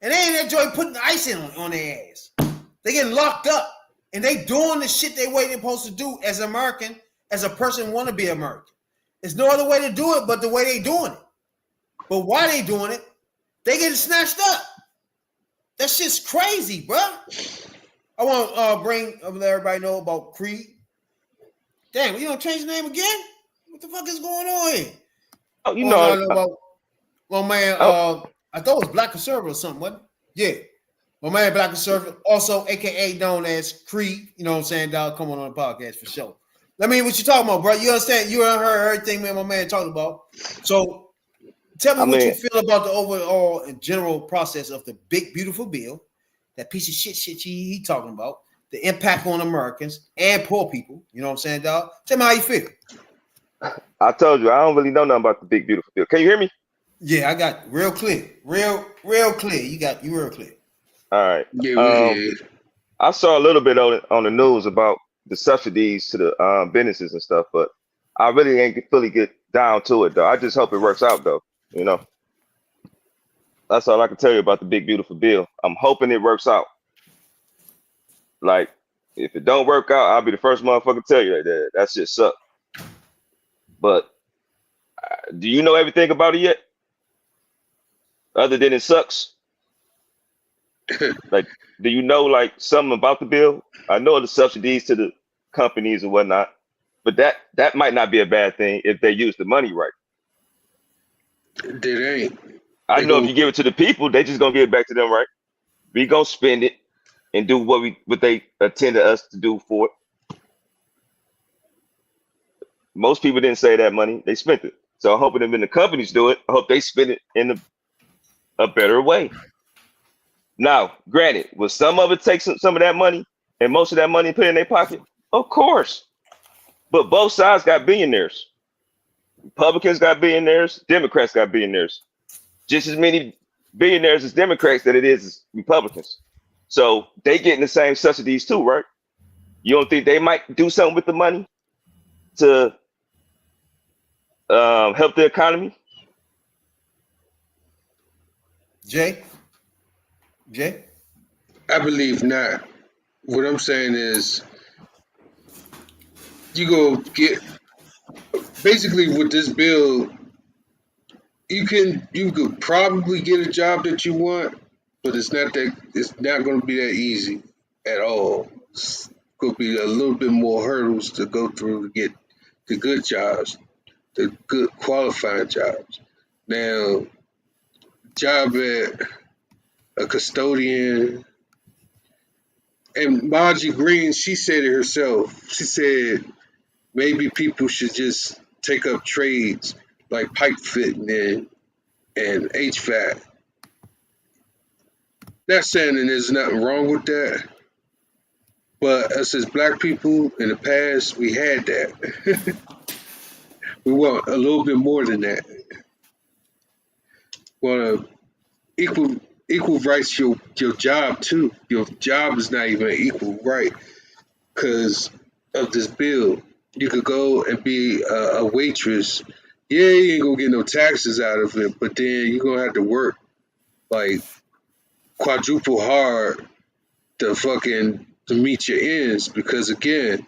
And they ain't that joy putting the ice in on their ass. They getting locked up. And they doing the shit they way they're supposed to do as American, as a person want to be American. There's no other way to do it but the way they doing it. But why they doing it, they getting snatched up. That shit's crazy, bro. I want to let everybody know about Creed. Damn, you don't change the name again? What the fuck is going on here? Oh, you know about my man, I thought it was Black Conservative or something, wasn't it? Yeah. My man, Black Conservative, also AKA known as Creed. You know what I'm saying, dog? Come on the podcast for sure. I mean, what you talking about, bro? You understand? You heard everything me and my man talking about. So tell me what you feel about the overall and general process of the big, beautiful bill, that piece of shit he talking about, the impact on Americans and poor people. You know what I'm saying, dog? Tell me how you feel. I told you I don't really know nothing about the big beautiful bill. Can you hear me? Yeah, I got real clear, real clear. You real clear. All right. Yeah, we I saw a little bit on the news about the subsidies to the businesses and stuff, but I really ain't fully get down to it though. I just hope it works out though. You know, that's all I can tell you about the big beautiful bill. I'm hoping it works out. Like, if it don't work out, I'll be the first motherfucker to tell you that that's just suck. But do you know everything about it yet? Other than it sucks? Like, do you know like something about the bill? I know the subsidies to the companies and whatnot, but that might not be a bad thing if they use the money right. It ain't. I know if you give it to the people, they just gonna give it back to them, right? We gonna spend it and do what they intended us to do for it. Most people didn't save that money; they spent it. So I'm hoping that when the companies do it, I hope they spend it in a better way. Now, granted, will some of it take some of that money and most of that money put in their pocket? Of course. But both sides got billionaires. Republicans got billionaires, Democrats got billionaires. Just as many billionaires as Democrats that it is as Republicans. So they getting the same subsidies too, right? You don't think they might do something with the money to help the economy? Jay? I believe not. What I'm saying is, you go get basically with this bill, you could probably get a job that you want, but it's not going to be that easy at all. It's going to be a little bit more hurdles to go through to get the good jobs, the good qualified jobs. Now, job at a custodian, and Margie Green, she said it herself. She said maybe people should just take up trades like pipe fitting and HVAC. Not saying that there's nothing wrong with that, but us as black people in the past, we had that. We want a little bit more than that. Want to equal rights your job too. Your job is not even equal right because of this bill. You could go and be a waitress. Yeah, you ain't gonna get no taxes out of it, but then you're gonna have to work like quadruple hard to meet your ends because again,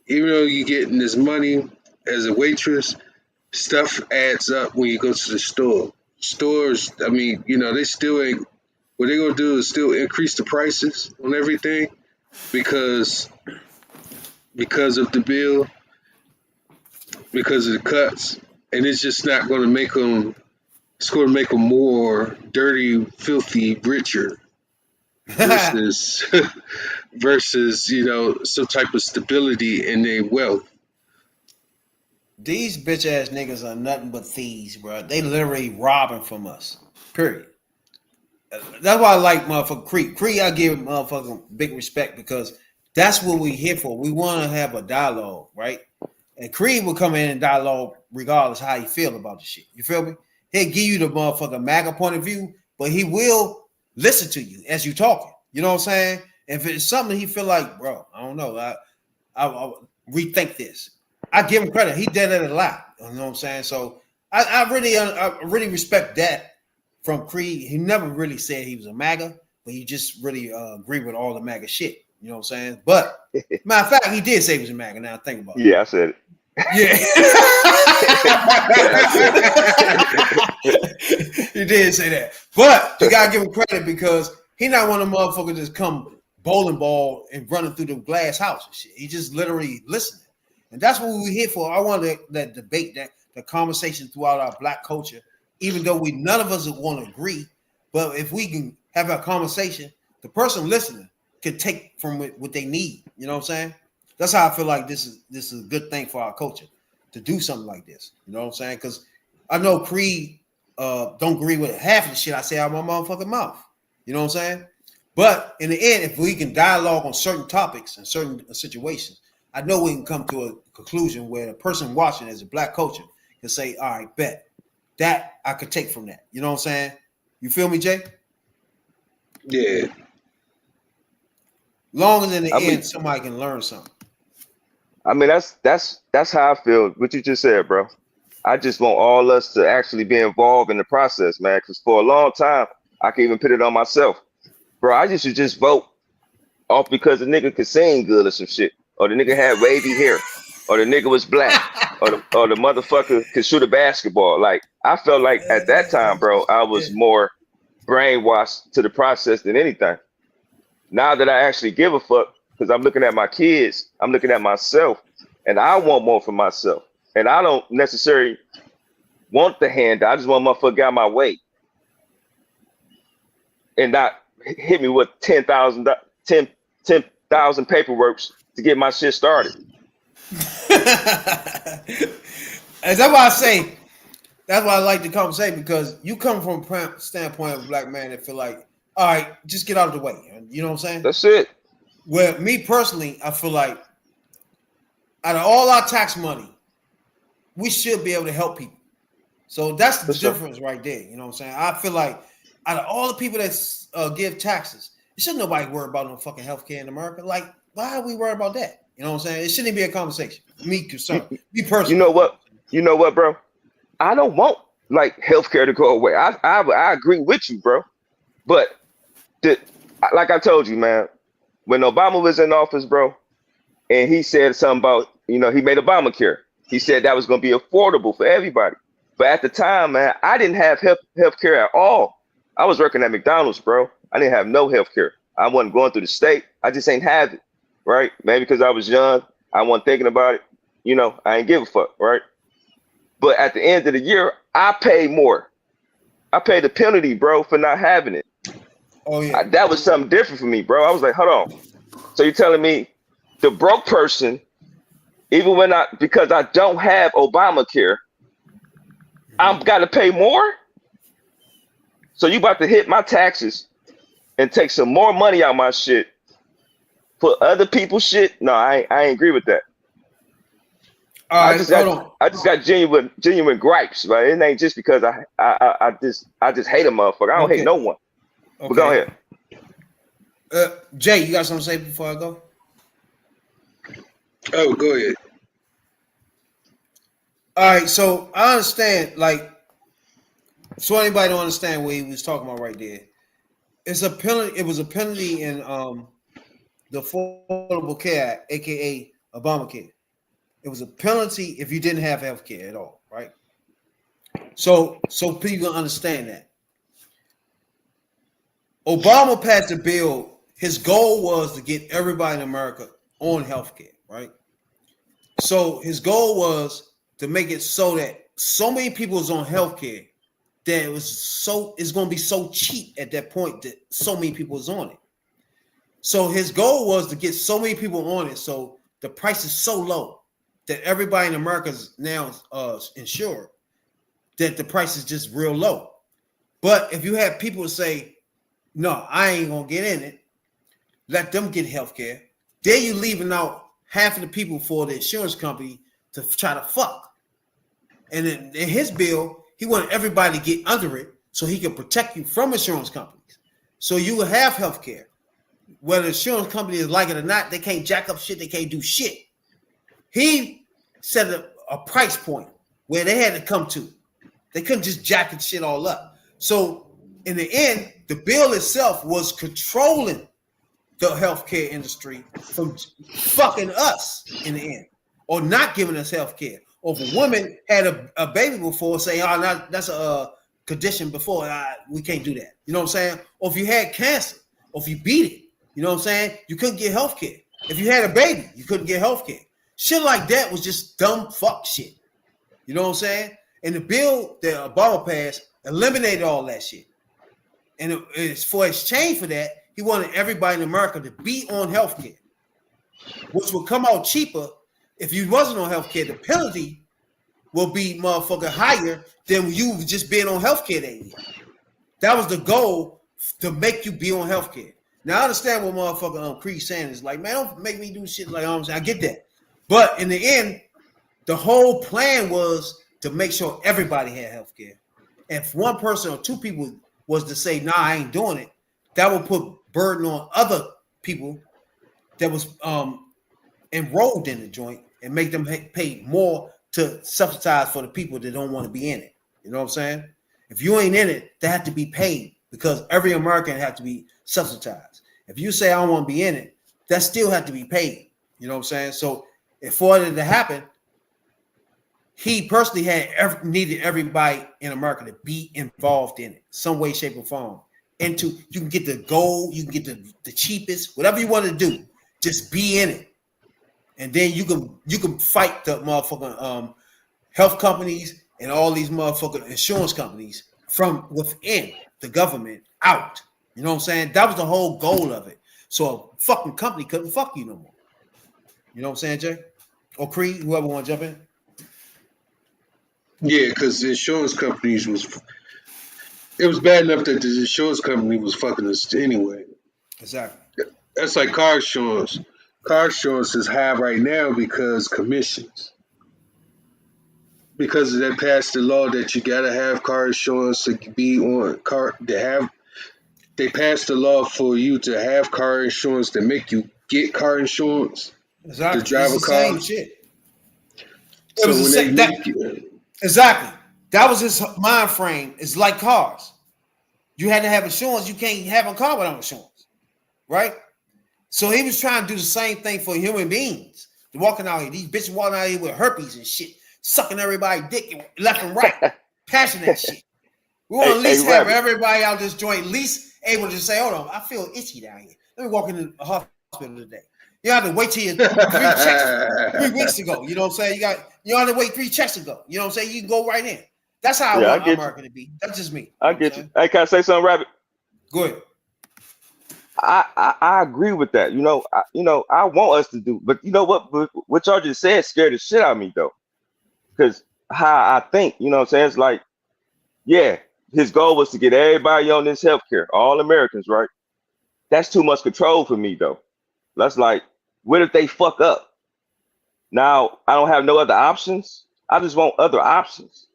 even though you're getting this money as a waitress, stuff adds up when you go to the store. Stores, I mean, they still ain't. What they're gonna do is still increase the prices on everything because of the bill, because of the cuts, and it's just not going to make them. It's going to make them more dirty, filthy, richer versus some type of stability in their wealth. These bitch ass niggas are nothing but thieves, bro. They literally robbing from us. Period. That's why I like motherfucking Creed. Creed, I give motherfucking big respect because that's what we here for. We want to have a dialogue, right? And Creed will come in and dialogue regardless how you feel about the shit. You feel me? He'll give you the motherfucking MAGA point of view, but he will listen to you as you talking. You know what I'm saying? If it's something he feel like, bro, I don't know, I rethink this. I give him credit. He did it a lot. You know what I'm saying? So I really respect that from Creed. He never really said he was a MAGA, but he just really agreed with all the MAGA shit. You know what I'm saying? But matter of fact, he did say he was a MAGA. Now think about it. Yeah, I said it. Yeah. He did say that. But you gotta give him credit because he not one of them motherfuckers just come bowling ball and running through the glass house and shit. He just literally listening. And that's what we're here for. I want that debate, that the conversation throughout our black culture, even though none of us want to agree. But if we can have a conversation, the person listening can take from it what they need. You know what I'm saying? That's how I feel like this is a good thing for our culture to do something like this. You know what I'm saying? Because I know Creed don't agree with half of the shit I say out of my motherfucking mouth. You know what I'm saying? But in the end, if we can dialogue on certain topics and certain situations, I know we can come to a conclusion where a person watching as a black culture can say, all right, bet. That I could take from that. You know what I'm saying? You feel me, Jay? Yeah. Long as in the end somebody can learn something. I mean, that's how I feel. What you just said, bro. I just want all us to actually be involved in the process, man. Because for a long time, I can even put it on myself, bro. I used to just vote off because the nigga could sing good or some shit, or the nigga had wavy hair, or the nigga was black, or the motherfucker could shoot a basketball. Like I felt like at that time, bro, I was more brainwashed to the process than anything. Now that I actually give a fuck, because I'm looking at my kids, I'm looking at myself, and I want more for myself. And I don't necessarily want the handout. I just want motherfucker get out my way and not hit me with 10,000 paperworks to get my shit started. That's why I say, that's why I like the conversation, because you come from a standpoint of a black man that feel like, all right, just get out of the way. You know what I'm saying? That's it. Where me personally, I feel like out of all our tax money, we should be able to help people. So that's the difference right there. You know what I'm saying? I feel like out of all the people that give taxes, it shouldn't nobody worry about no fucking healthcare in America. Like, why are we worried about that? You know what I'm saying? It shouldn't be a conversation. Me concerned. Me personally. You know what, bro? I don't want like healthcare to go away. I agree with you, bro. But like I told you, man, when Obama was in office, bro, and he said something about, he made Obamacare. He said that was going to be affordable for everybody. But at the time, man, I didn't have health care at all. I was working at McDonald's, bro. I didn't have no health care. I wasn't going through the state. I just ain't have it, right? Maybe because I was young. I wasn't thinking about it. I ain't give a fuck, right? But at the end of the year, I paid more. I paid the penalty, bro, for not having it. Oh, yeah. That was something different for me, bro. I was like, hold on. So you're telling me the broke person, even because I don't have Obamacare, I've got to pay more? So you about to hit my taxes and take some more money out my shit for other people's shit? No, I ain't agree with that. All right, I just got genuine gripes, right? It ain't just because I just hate a motherfucker. I don't hate no one. Okay. But go ahead. Jay, you got something to say before I go? Oh, go ahead. All right, so I understand, so anybody don't understand what he was talking about right there. It's a penalty. It was a penalty in the Affordable Care Act, aka Obamacare. It was a penalty if you didn't have health care at all, right? So people understand that. Obama passed a bill. His goal was to get everybody in America on health care, right? So his goal was to make it so that so many people was on health care that it's going to be so cheap at that point that so many people was on it. So his goal was to get so many people on it so the price is so low that everybody in America is now insured, that the price is just real low. But if you have people say, no, I ain't going to get in it, let them get health care, then you're leaving out half of the people for the insurance company to try to fuck. And in his bill, he wanted everybody to get under it so he could protect you from insurance companies. So you will have health care. Whether the insurance company is like it or not, they can't jack up shit. They can't do shit. He set a price point where they had to come to. They couldn't just jack the shit all up. So in the end, the bill itself was controlling the healthcare industry from fucking us in the end, or not giving us healthcare. Or if a woman had a baby before, say, oh, that's a condition before, we can't do that. You know what I'm saying? Or if you had cancer, or if you beat it, you know what I'm saying? You couldn't get healthcare. If you had a baby, you couldn't get healthcare. Shit like that was just dumb fuck shit. You know what I'm saying? And the bill that Obama passed eliminated all that shit. And it's for exchange for that, he wanted everybody in America to be on healthcare, which would come out cheaper. If you wasn't on healthcare, the penalty will be motherfucker higher than you just being on healthcare that year. That was the goal, to make you be on healthcare. Now I understand what motherfucker Creed saying is like, man, don't make me do shit like I'm saying. I get that. But in the end, the whole plan was to make sure everybody had health care. And if one person or two people was to say, nah, I ain't doing it, that would put burden on other people that was enrolled in the joint and make them pay more to subsidize for the people that don't want to be in it. You know what I'm saying? If you ain't in it, they have to be paid because every American have to be subsidized. If you say I don't want to be in it, that still have to be paid. You know what I'm saying? So if for it to happen, he personally needed everybody in America to be involved in it, some way, shape, or form. You can get the gold, you can get the cheapest, whatever you want to do, just be in it. And then you can fight the motherfucking health companies and all these motherfucking insurance companies from within the government out. You know what I'm saying? That was the whole goal of it. So a fucking company couldn't fuck you no more. You know what I'm saying, Jay? Or Creed, whoever want to jump in. Yeah, because the insurance companies it was bad enough that the insurance company was fucking us anyway. Exactly. That's like car insurance. Car insurance is high right now because commissions. Because they passed the law that you gotta have car insurance to be on car. They passed the law for you to have car insurance to make you get car insurance. Exactly. To drive it's a the car. Same shit. So exactly. That was his mind frame. It's like cars. You had to have insurance. You can't have a car without insurance, right? So he was trying to do the same thing for human beings. They're walking out here, these bitches walking out here with herpes and shit, sucking everybody's dick left and right, passing that shit. We want to at least have everybody out this joint, at least able to say, hold on, I feel itchy down here. Let me walk into a hospital today. You have to wait till you 3 checks 3 weeks ago. You know what I'm saying? You have to wait 3 checks ago. You know what I'm saying? You can go right in. That's how I want America to be. That's just me. I get you. Hey, can I say something, Rabbit? Go ahead. I agree with that. I want us to do, but you know what y'all just said scared the shit out of me though. Because how I think, you know what I'm saying? It's like, yeah, his goal was to get everybody on this healthcare, all Americans, right? That's too much control for me though. That's like, what if they fuck up? Now I don't have no other options. I just want other options.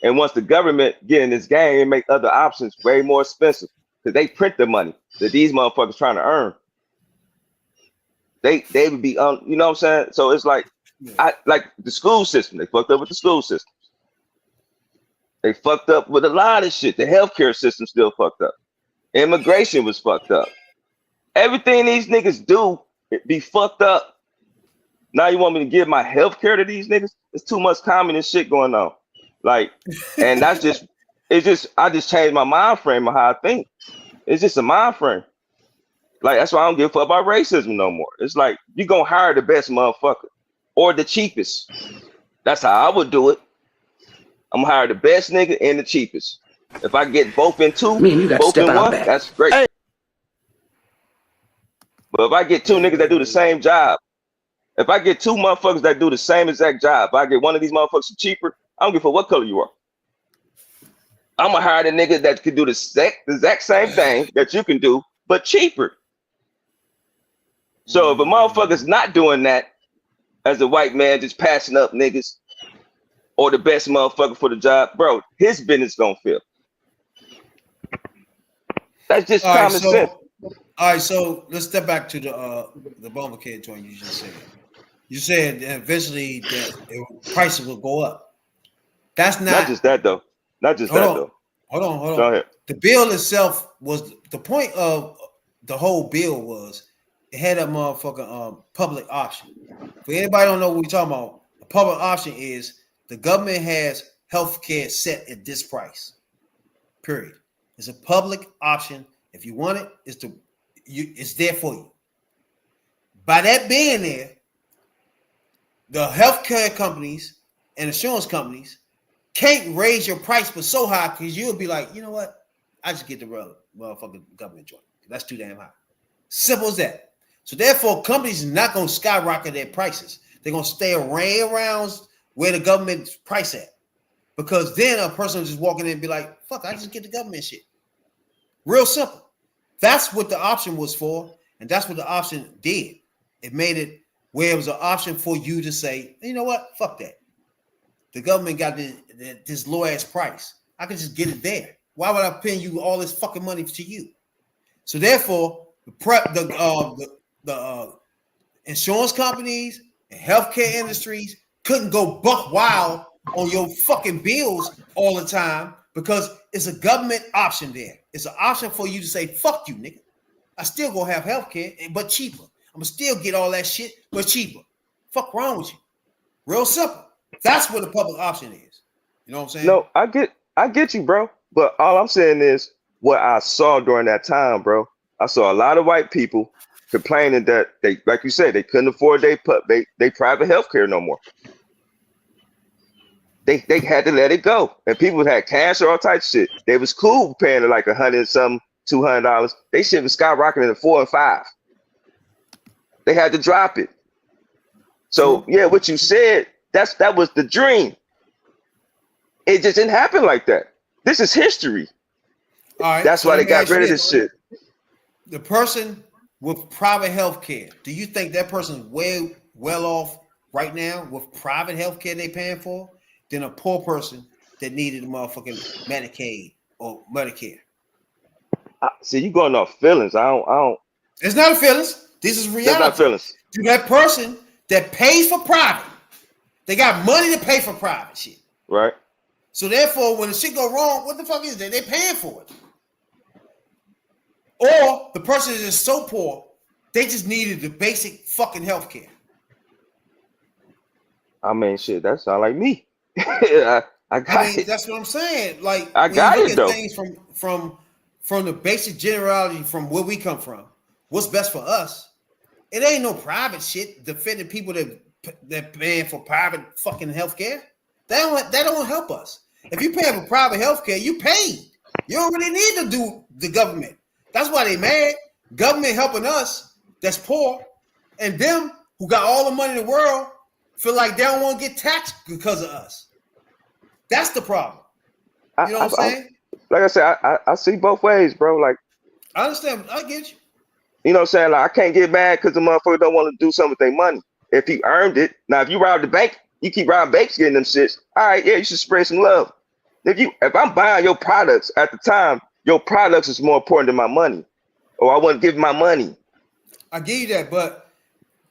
And once the government get in this game and make other options way more expensive, because they print the money that these motherfuckers trying to earn. They would be you know what I'm saying? So it's like, I like the school system. They fucked up with the school system. They fucked up with a lot of shit. The healthcare system still fucked up. Immigration was fucked up. Everything these niggas do be fucked up. Now you want me to give my healthcare to these niggas? It's too much communist shit going on. Like, and I just changed my mind frame of how I think. It's just a mind frame. Like, that's why I don't give a fuck about racism no more. It's like, you gonna hire the best motherfucker or the cheapest. That's how I would do it. I'm gonna hire the best nigga and the cheapest. If I get both in two, both in one, that's great. Hey. But if I get 2 niggas that do the same job, if I get 2 motherfuckers that do the same exact job, if I get one of these motherfuckers cheaper, I don't give a fuck what color you are. I'm gonna hire the nigga that can do the exact same thing that you can do, but cheaper. So if a motherfucker's not doing that as a white man, just passing up niggas or the best motherfucker for the job, bro, his business gonna fail. That's just common sense. All right, so let's step back to the Obamacare joint you just said. You said that eventually the prices will go up. That's not just that though. Not just that though. Hold on. Go ahead. The bill itself was the point of the whole bill was it had a motherfucking public option. For anybody don't know what we're talking about, a public option is the government has health care set at this price. Period. It's a public option. If you want it, it's there for you. By that being there, the healthcare companies and insurance companies can't raise your price but so high because you'll be like, you know what? I just get the motherfucking government joint. That's too damn high. Simple as that. So therefore, companies are not going to skyrocket their prices. They're going to stay around where the government's price at. Because then a person will just walk in and be like, fuck, I just get the government shit. Real simple. That's what the option was for, and that's what the option did. It made it where it was an option for you to say, you know what, fuck that. The government got this low ass price. I can just get it there. Why would I pay you all this fucking money to you? So therefore, the insurance companies and healthcare industries couldn't go buck wild on your fucking bills all the time because it's a government option there. It's an option for you to say, fuck you, nigga. I still gonna have healthcare, but cheaper. I'm gonna still get all that shit, but cheaper. Fuck wrong with you? Real simple. That's what the public option is. You know what I'm saying? No, I get you, bro. But all I'm saying is what I saw during that time, bro. I saw a lot of white people complaining that they, like you said, they couldn't afford they private healthcare no more. They had to let it go, and people had cash or all types of shit. They was cool paying like $100 some $200. They shit was skyrocketing to $400 and $500. They had to drop it. So yeah, what you said, that was the dream. It just didn't happen like that. This is history. All right, that's why they got rid of this shit. The person with private health care, do you think that person's way well off right now with private health care they paying for than a poor person that needed a motherfucking Medicaid or Medicare? See, you going off feelings. I don't. It's not feelings. This is reality. It's not feelings. To that person that pays for private, they got money to pay for private shit. Right. So therefore, when the shit go wrong, what the fuck is that? They paying for it. Or the person is just so poor, they just needed the basic fucking health care. I mean, shit, that sound like me. I got it. That's what I'm saying. Like, I got it though. Things from the basic generality from where we come from, what's best for us? It ain't no private shit defending people that paying for private fucking healthcare. That don't help us. If you paying for private healthcare, you paid. You don't really need to do the government. That's why they mad. Government helping us that's poor, and them who got all the money in the world feel like they don't want to get taxed because of us. That's the problem. You know what I'm saying? Like I said, I see both ways, bro. Like, I understand. I get you. You know what I'm saying? Like, I can't get mad because the motherfucker don't want to do something with their money. If he earned it. Now, if you rob the bank, you keep robbing banks getting them shits. All right, yeah, you should spread some love. If I'm buying your products at the time, your products is more important than my money. Or I wouldn't give my money. I give you that, but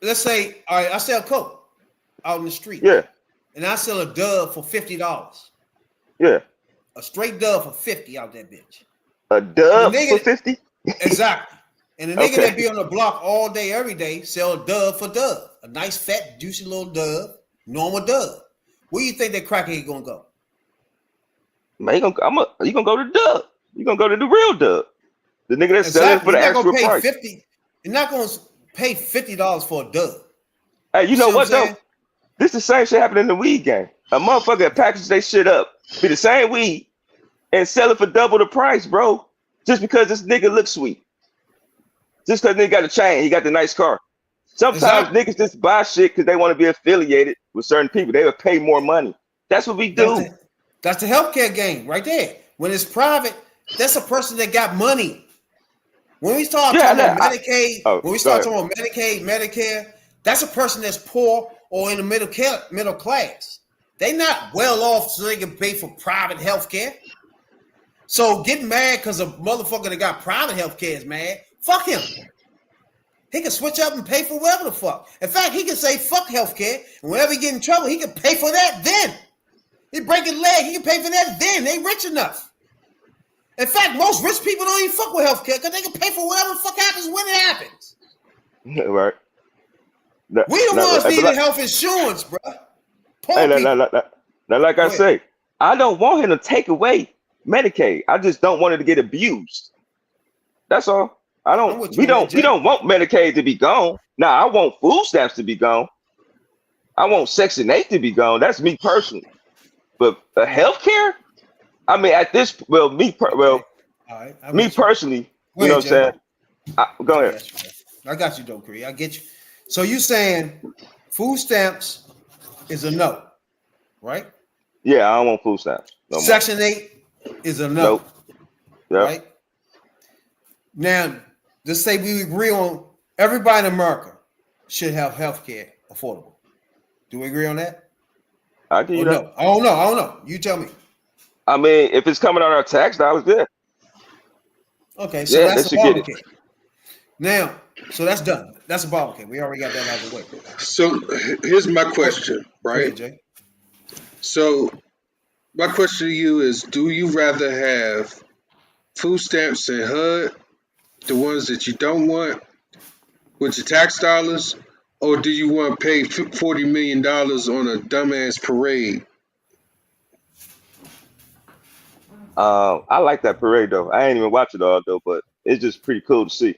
let's say, all right, I sell Coke out in the street. Yeah. And I sell a dub for $50. Yeah. A straight dub for $50 out that bitch. A dub for 50? Exactly. And the nigga that be on the block all day, every day, sell a dub for dub. A nice, fat, juicy little dub, normal dub. Where you think that crackhead gonna go? Man, you gonna go to the dub. You gonna go to the real dub. The nigga that's selling for the actual price. You're not gonna pay $50 for a dub. Hey, you know what though? This is the same shit happening in the weed game. A motherfucker that packages they shit up, be the same weed, and sell it for double the price, bro. Just because this nigga looks sweet. Just because nigga got a chain, he got the nice car. Sometimes niggas just buy shit because they want to be affiliated with certain people. They would pay more money. That's what we do. That's the healthcare game right there. When it's private, that's a person that got money. When we start talking about Medicaid, talking about Medicaid, Medicare, that's a person that's poor or in the middle class. They not well off so they can pay for private health care. So getting mad because a motherfucker that got private health care is mad, fuck him. He can switch up and pay for whatever the fuck. In fact, he can say fuck health care, and whenever he get in trouble, he can pay for that then. He break his leg, he can pay for that then. They rich enough. In fact, most rich people don't even fuck with health care because they can pay for whatever the fuck happens when it happens. Right. We the ones needing health insurance, bro. Now, like I say, I don't want him to take away Medicaid. I just don't want it to get abused. That's all. We don't want Medicaid to be gone. Now, I want food stamps to be gone. I want Section 8 to be gone. That's me personally. But healthcare, I mean, at this, me personally, you know what I'm saying? Go ahead. I got you, though, Cree. I get you. So you saying food stamps is a no, right? Yeah, I don't want food stamps. No Section 8 is a no. Nope. Yep. Right? Now, let's say we agree on everybody in America should have health care affordable. Do we agree on that? I give you that. No? I don't know. You tell me. I mean, if it's coming out of our tax dollars, yeah. Okay, so Yeah, that's they should get Obamacare. Now, so that's done. That's Obamacare. We already got that out of the way. So here's my question, right? Go ahead, Jay. So my question to you is, do you rather have food stamps and HUD, the ones that you don't want, with your tax dollars, or do you want to pay $40 million on a dumbass parade? I like that parade though. I ain't even watch it all though, but it's just pretty cool to see.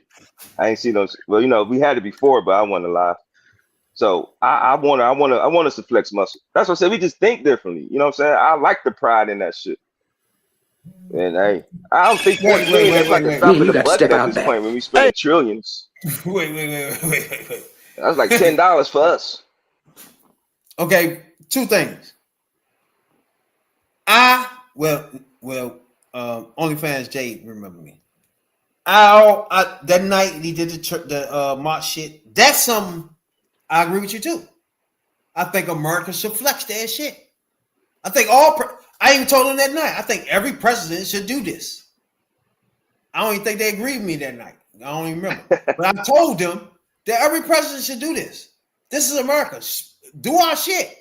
I ain't seen those. Well, you know, we had it before, but I wasn't alive. So I want us to flex muscle. That's what I said. We just think differently. You know what I'm saying? I like the pride in that shit. And hey, I don't think 40 million is like a drop in the bucket at this point when we spend trillions. Wait. That's like $10 for us. Okay, two things. OnlyFans Jay, remember me. That night he did the march shit. That's something I agree with you too. I think America should flex that shit. I think I even told him that night. I think every president should do this. I don't even think they agreed with me that night. I don't even remember. But I told them that every president should do this. This is America. Do our shit.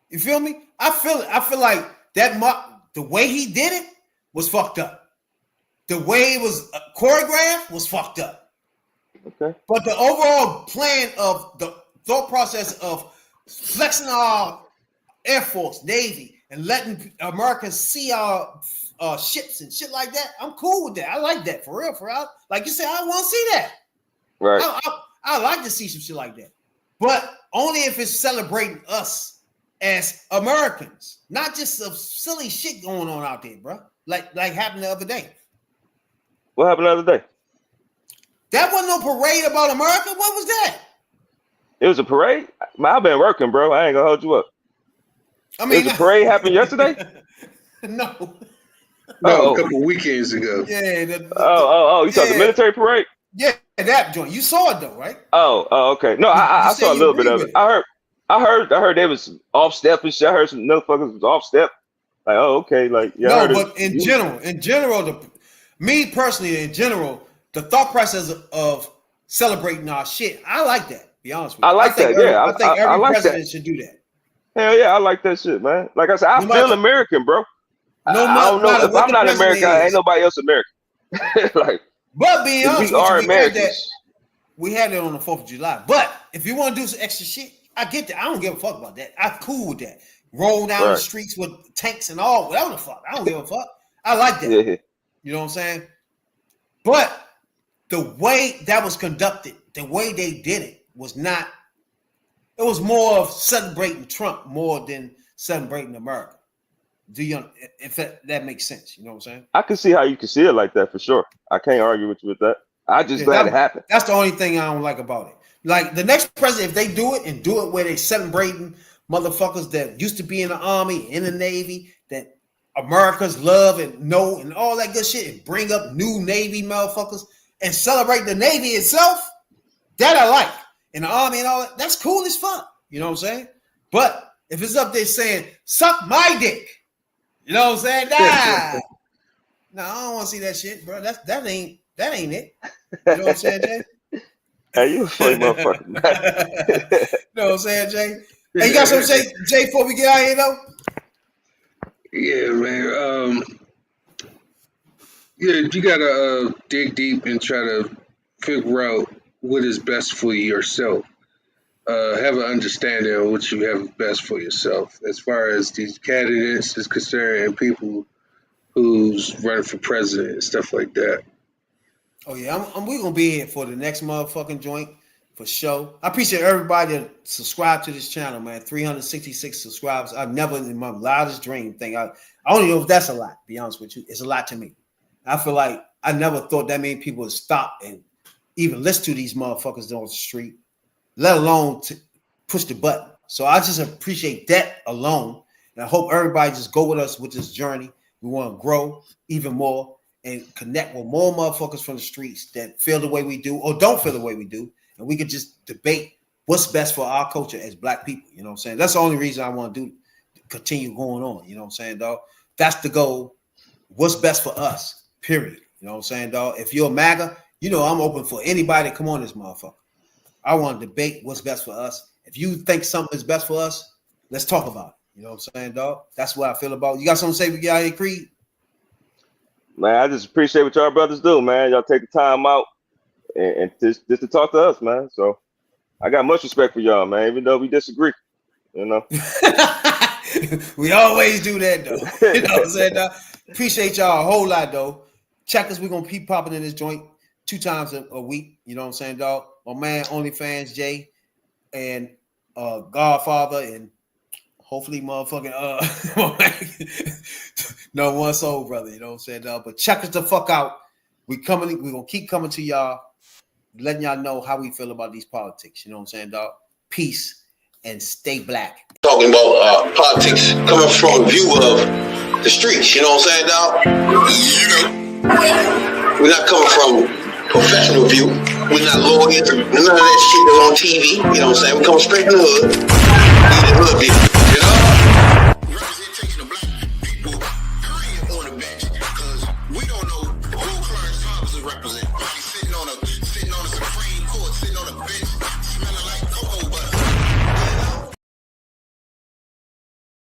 You feel me? I feel it. I feel like the way he did it was fucked up. The way it was choreographed was fucked up. Okay. But the overall plan of the thought process of flexing our Air Force, Navy, and letting Americans see our ships and shit like that, I'm cool with that. I like that for real. Like you said, I want to see that. Right. I like to see some shit like that, but only if it's celebrating us as Americans, not just some silly shit going on out there, bro. Like happened the other day. What happened the other day? That wasn't no parade about America. What was that? It was a parade? I've been working, bro. I ain't gonna hold you up. I mean, the parade happened yesterday? No, a couple weekends ago. Yeah. You saw the military parade? Yeah, that joint. You saw it though, right? Oh, okay. No, I saw a little bit of it. I heard they was off step and shit. I heard some motherfuckers was off step. Like, oh, okay. Like, yeah. No, but in general, me personally, in general, the thought process of celebrating our shit, I like that. Be honest with you. I like that. I think every president should do that. Hell yeah, I like that shit, man. Like I said, I feel American, bro. I don't know if I'm not American, ain't nobody else American. Like, but being honest, we are Americans. We had it on the 4th of July. But if you want to do some extra shit, I get that. I don't give a fuck about that. I'm cool with that. Roll down the streets with tanks and all, whatever the fuck. I don't give a fuck. I like that. Yeah. You know what I'm saying? But the way that was conducted, the way they did it was not. It was more of celebrating Trump more than celebrating America. If that makes sense, you know what I'm saying? I can see how you can see it like that for sure. I can't argue with you with that. I just glad it happened. That's the only thing I don't like about it. Like the next president, if they do it and do it where they celebrating motherfuckers that used to be in the army, in the Navy, that Americans love and know and all that good shit, and bring up new Navy motherfuckers and celebrate the Navy itself, that I like. In the army and all that, that's cool as fuck. You know what I'm saying? But if it's up there saying, suck my dick, you know what I'm saying? Nah. No, I don't want to see that shit, bro. That ain't it. You know what I'm saying, Jay? Hey, you a funny motherfucker, man. You know what I'm saying, Jay? Hey, you got something to say, Jay, before we get out of here, though? Yeah, man. You gotta dig deep and try to figure out what is best for yourself. Have an understanding of what you have best for yourself as far as these candidates is concerned and people who's running for president and stuff like that. Oh yeah, we're gonna be here for the next motherfucking joint for sure. I appreciate everybody that subscribe to this channel, man. 366 subscribers. I've never in my loudest dream think I don't even know if that's a lot. Be honest with you, it's a lot to me. I feel like I never thought that many people would stop and even listen to these motherfuckers on the street, let alone to push the button. So I just appreciate that alone. And I hope everybody just go with us with this journey. We want to grow even more and connect with more motherfuckers from the streets that feel the way we do or don't feel the way we do. And we could just debate what's best for our culture as Black people. You know what I'm saying? That's the only reason I want to continue going on. You know what I'm saying, dog? That's the goal. What's best for us, period. You know what I'm saying, dog? If you're a MAGA, you know I'm open for anybody to come on this motherfucker. I want to debate what's best for us. If you think something is best for us, let's talk about it. You know what I'm saying, dog? That's what I feel about. You got something to say? We get out here, Creed? Man, I just appreciate what y'all brothers do, man. Y'all take the time out and just to talk to us, man. So I got much respect for y'all, man, even though we disagree, you know. We always do that, though. You know what I'm saying, dog? Appreciate y'all a whole lot, though. Check us. We're going to keep popping in this joint 2 times a week. You know what I'm saying, dog? My man, OnlyFans, Jay, and Godfather, and hopefully motherfucking no one soul brother, you know what I'm saying, dog? But check us the fuck out. We're gonna keep coming to y'all, letting y'all know how we feel about these politics, you know what I'm saying, dog? Peace and stay Black. Talking about politics coming from a view of the streets, you know what I'm saying, dog? You know, we're not coming from professional view. We're not lawyers, none of that shit that's on TV, you know what I'm saying? We come straight from the hood. We the hood people, you know?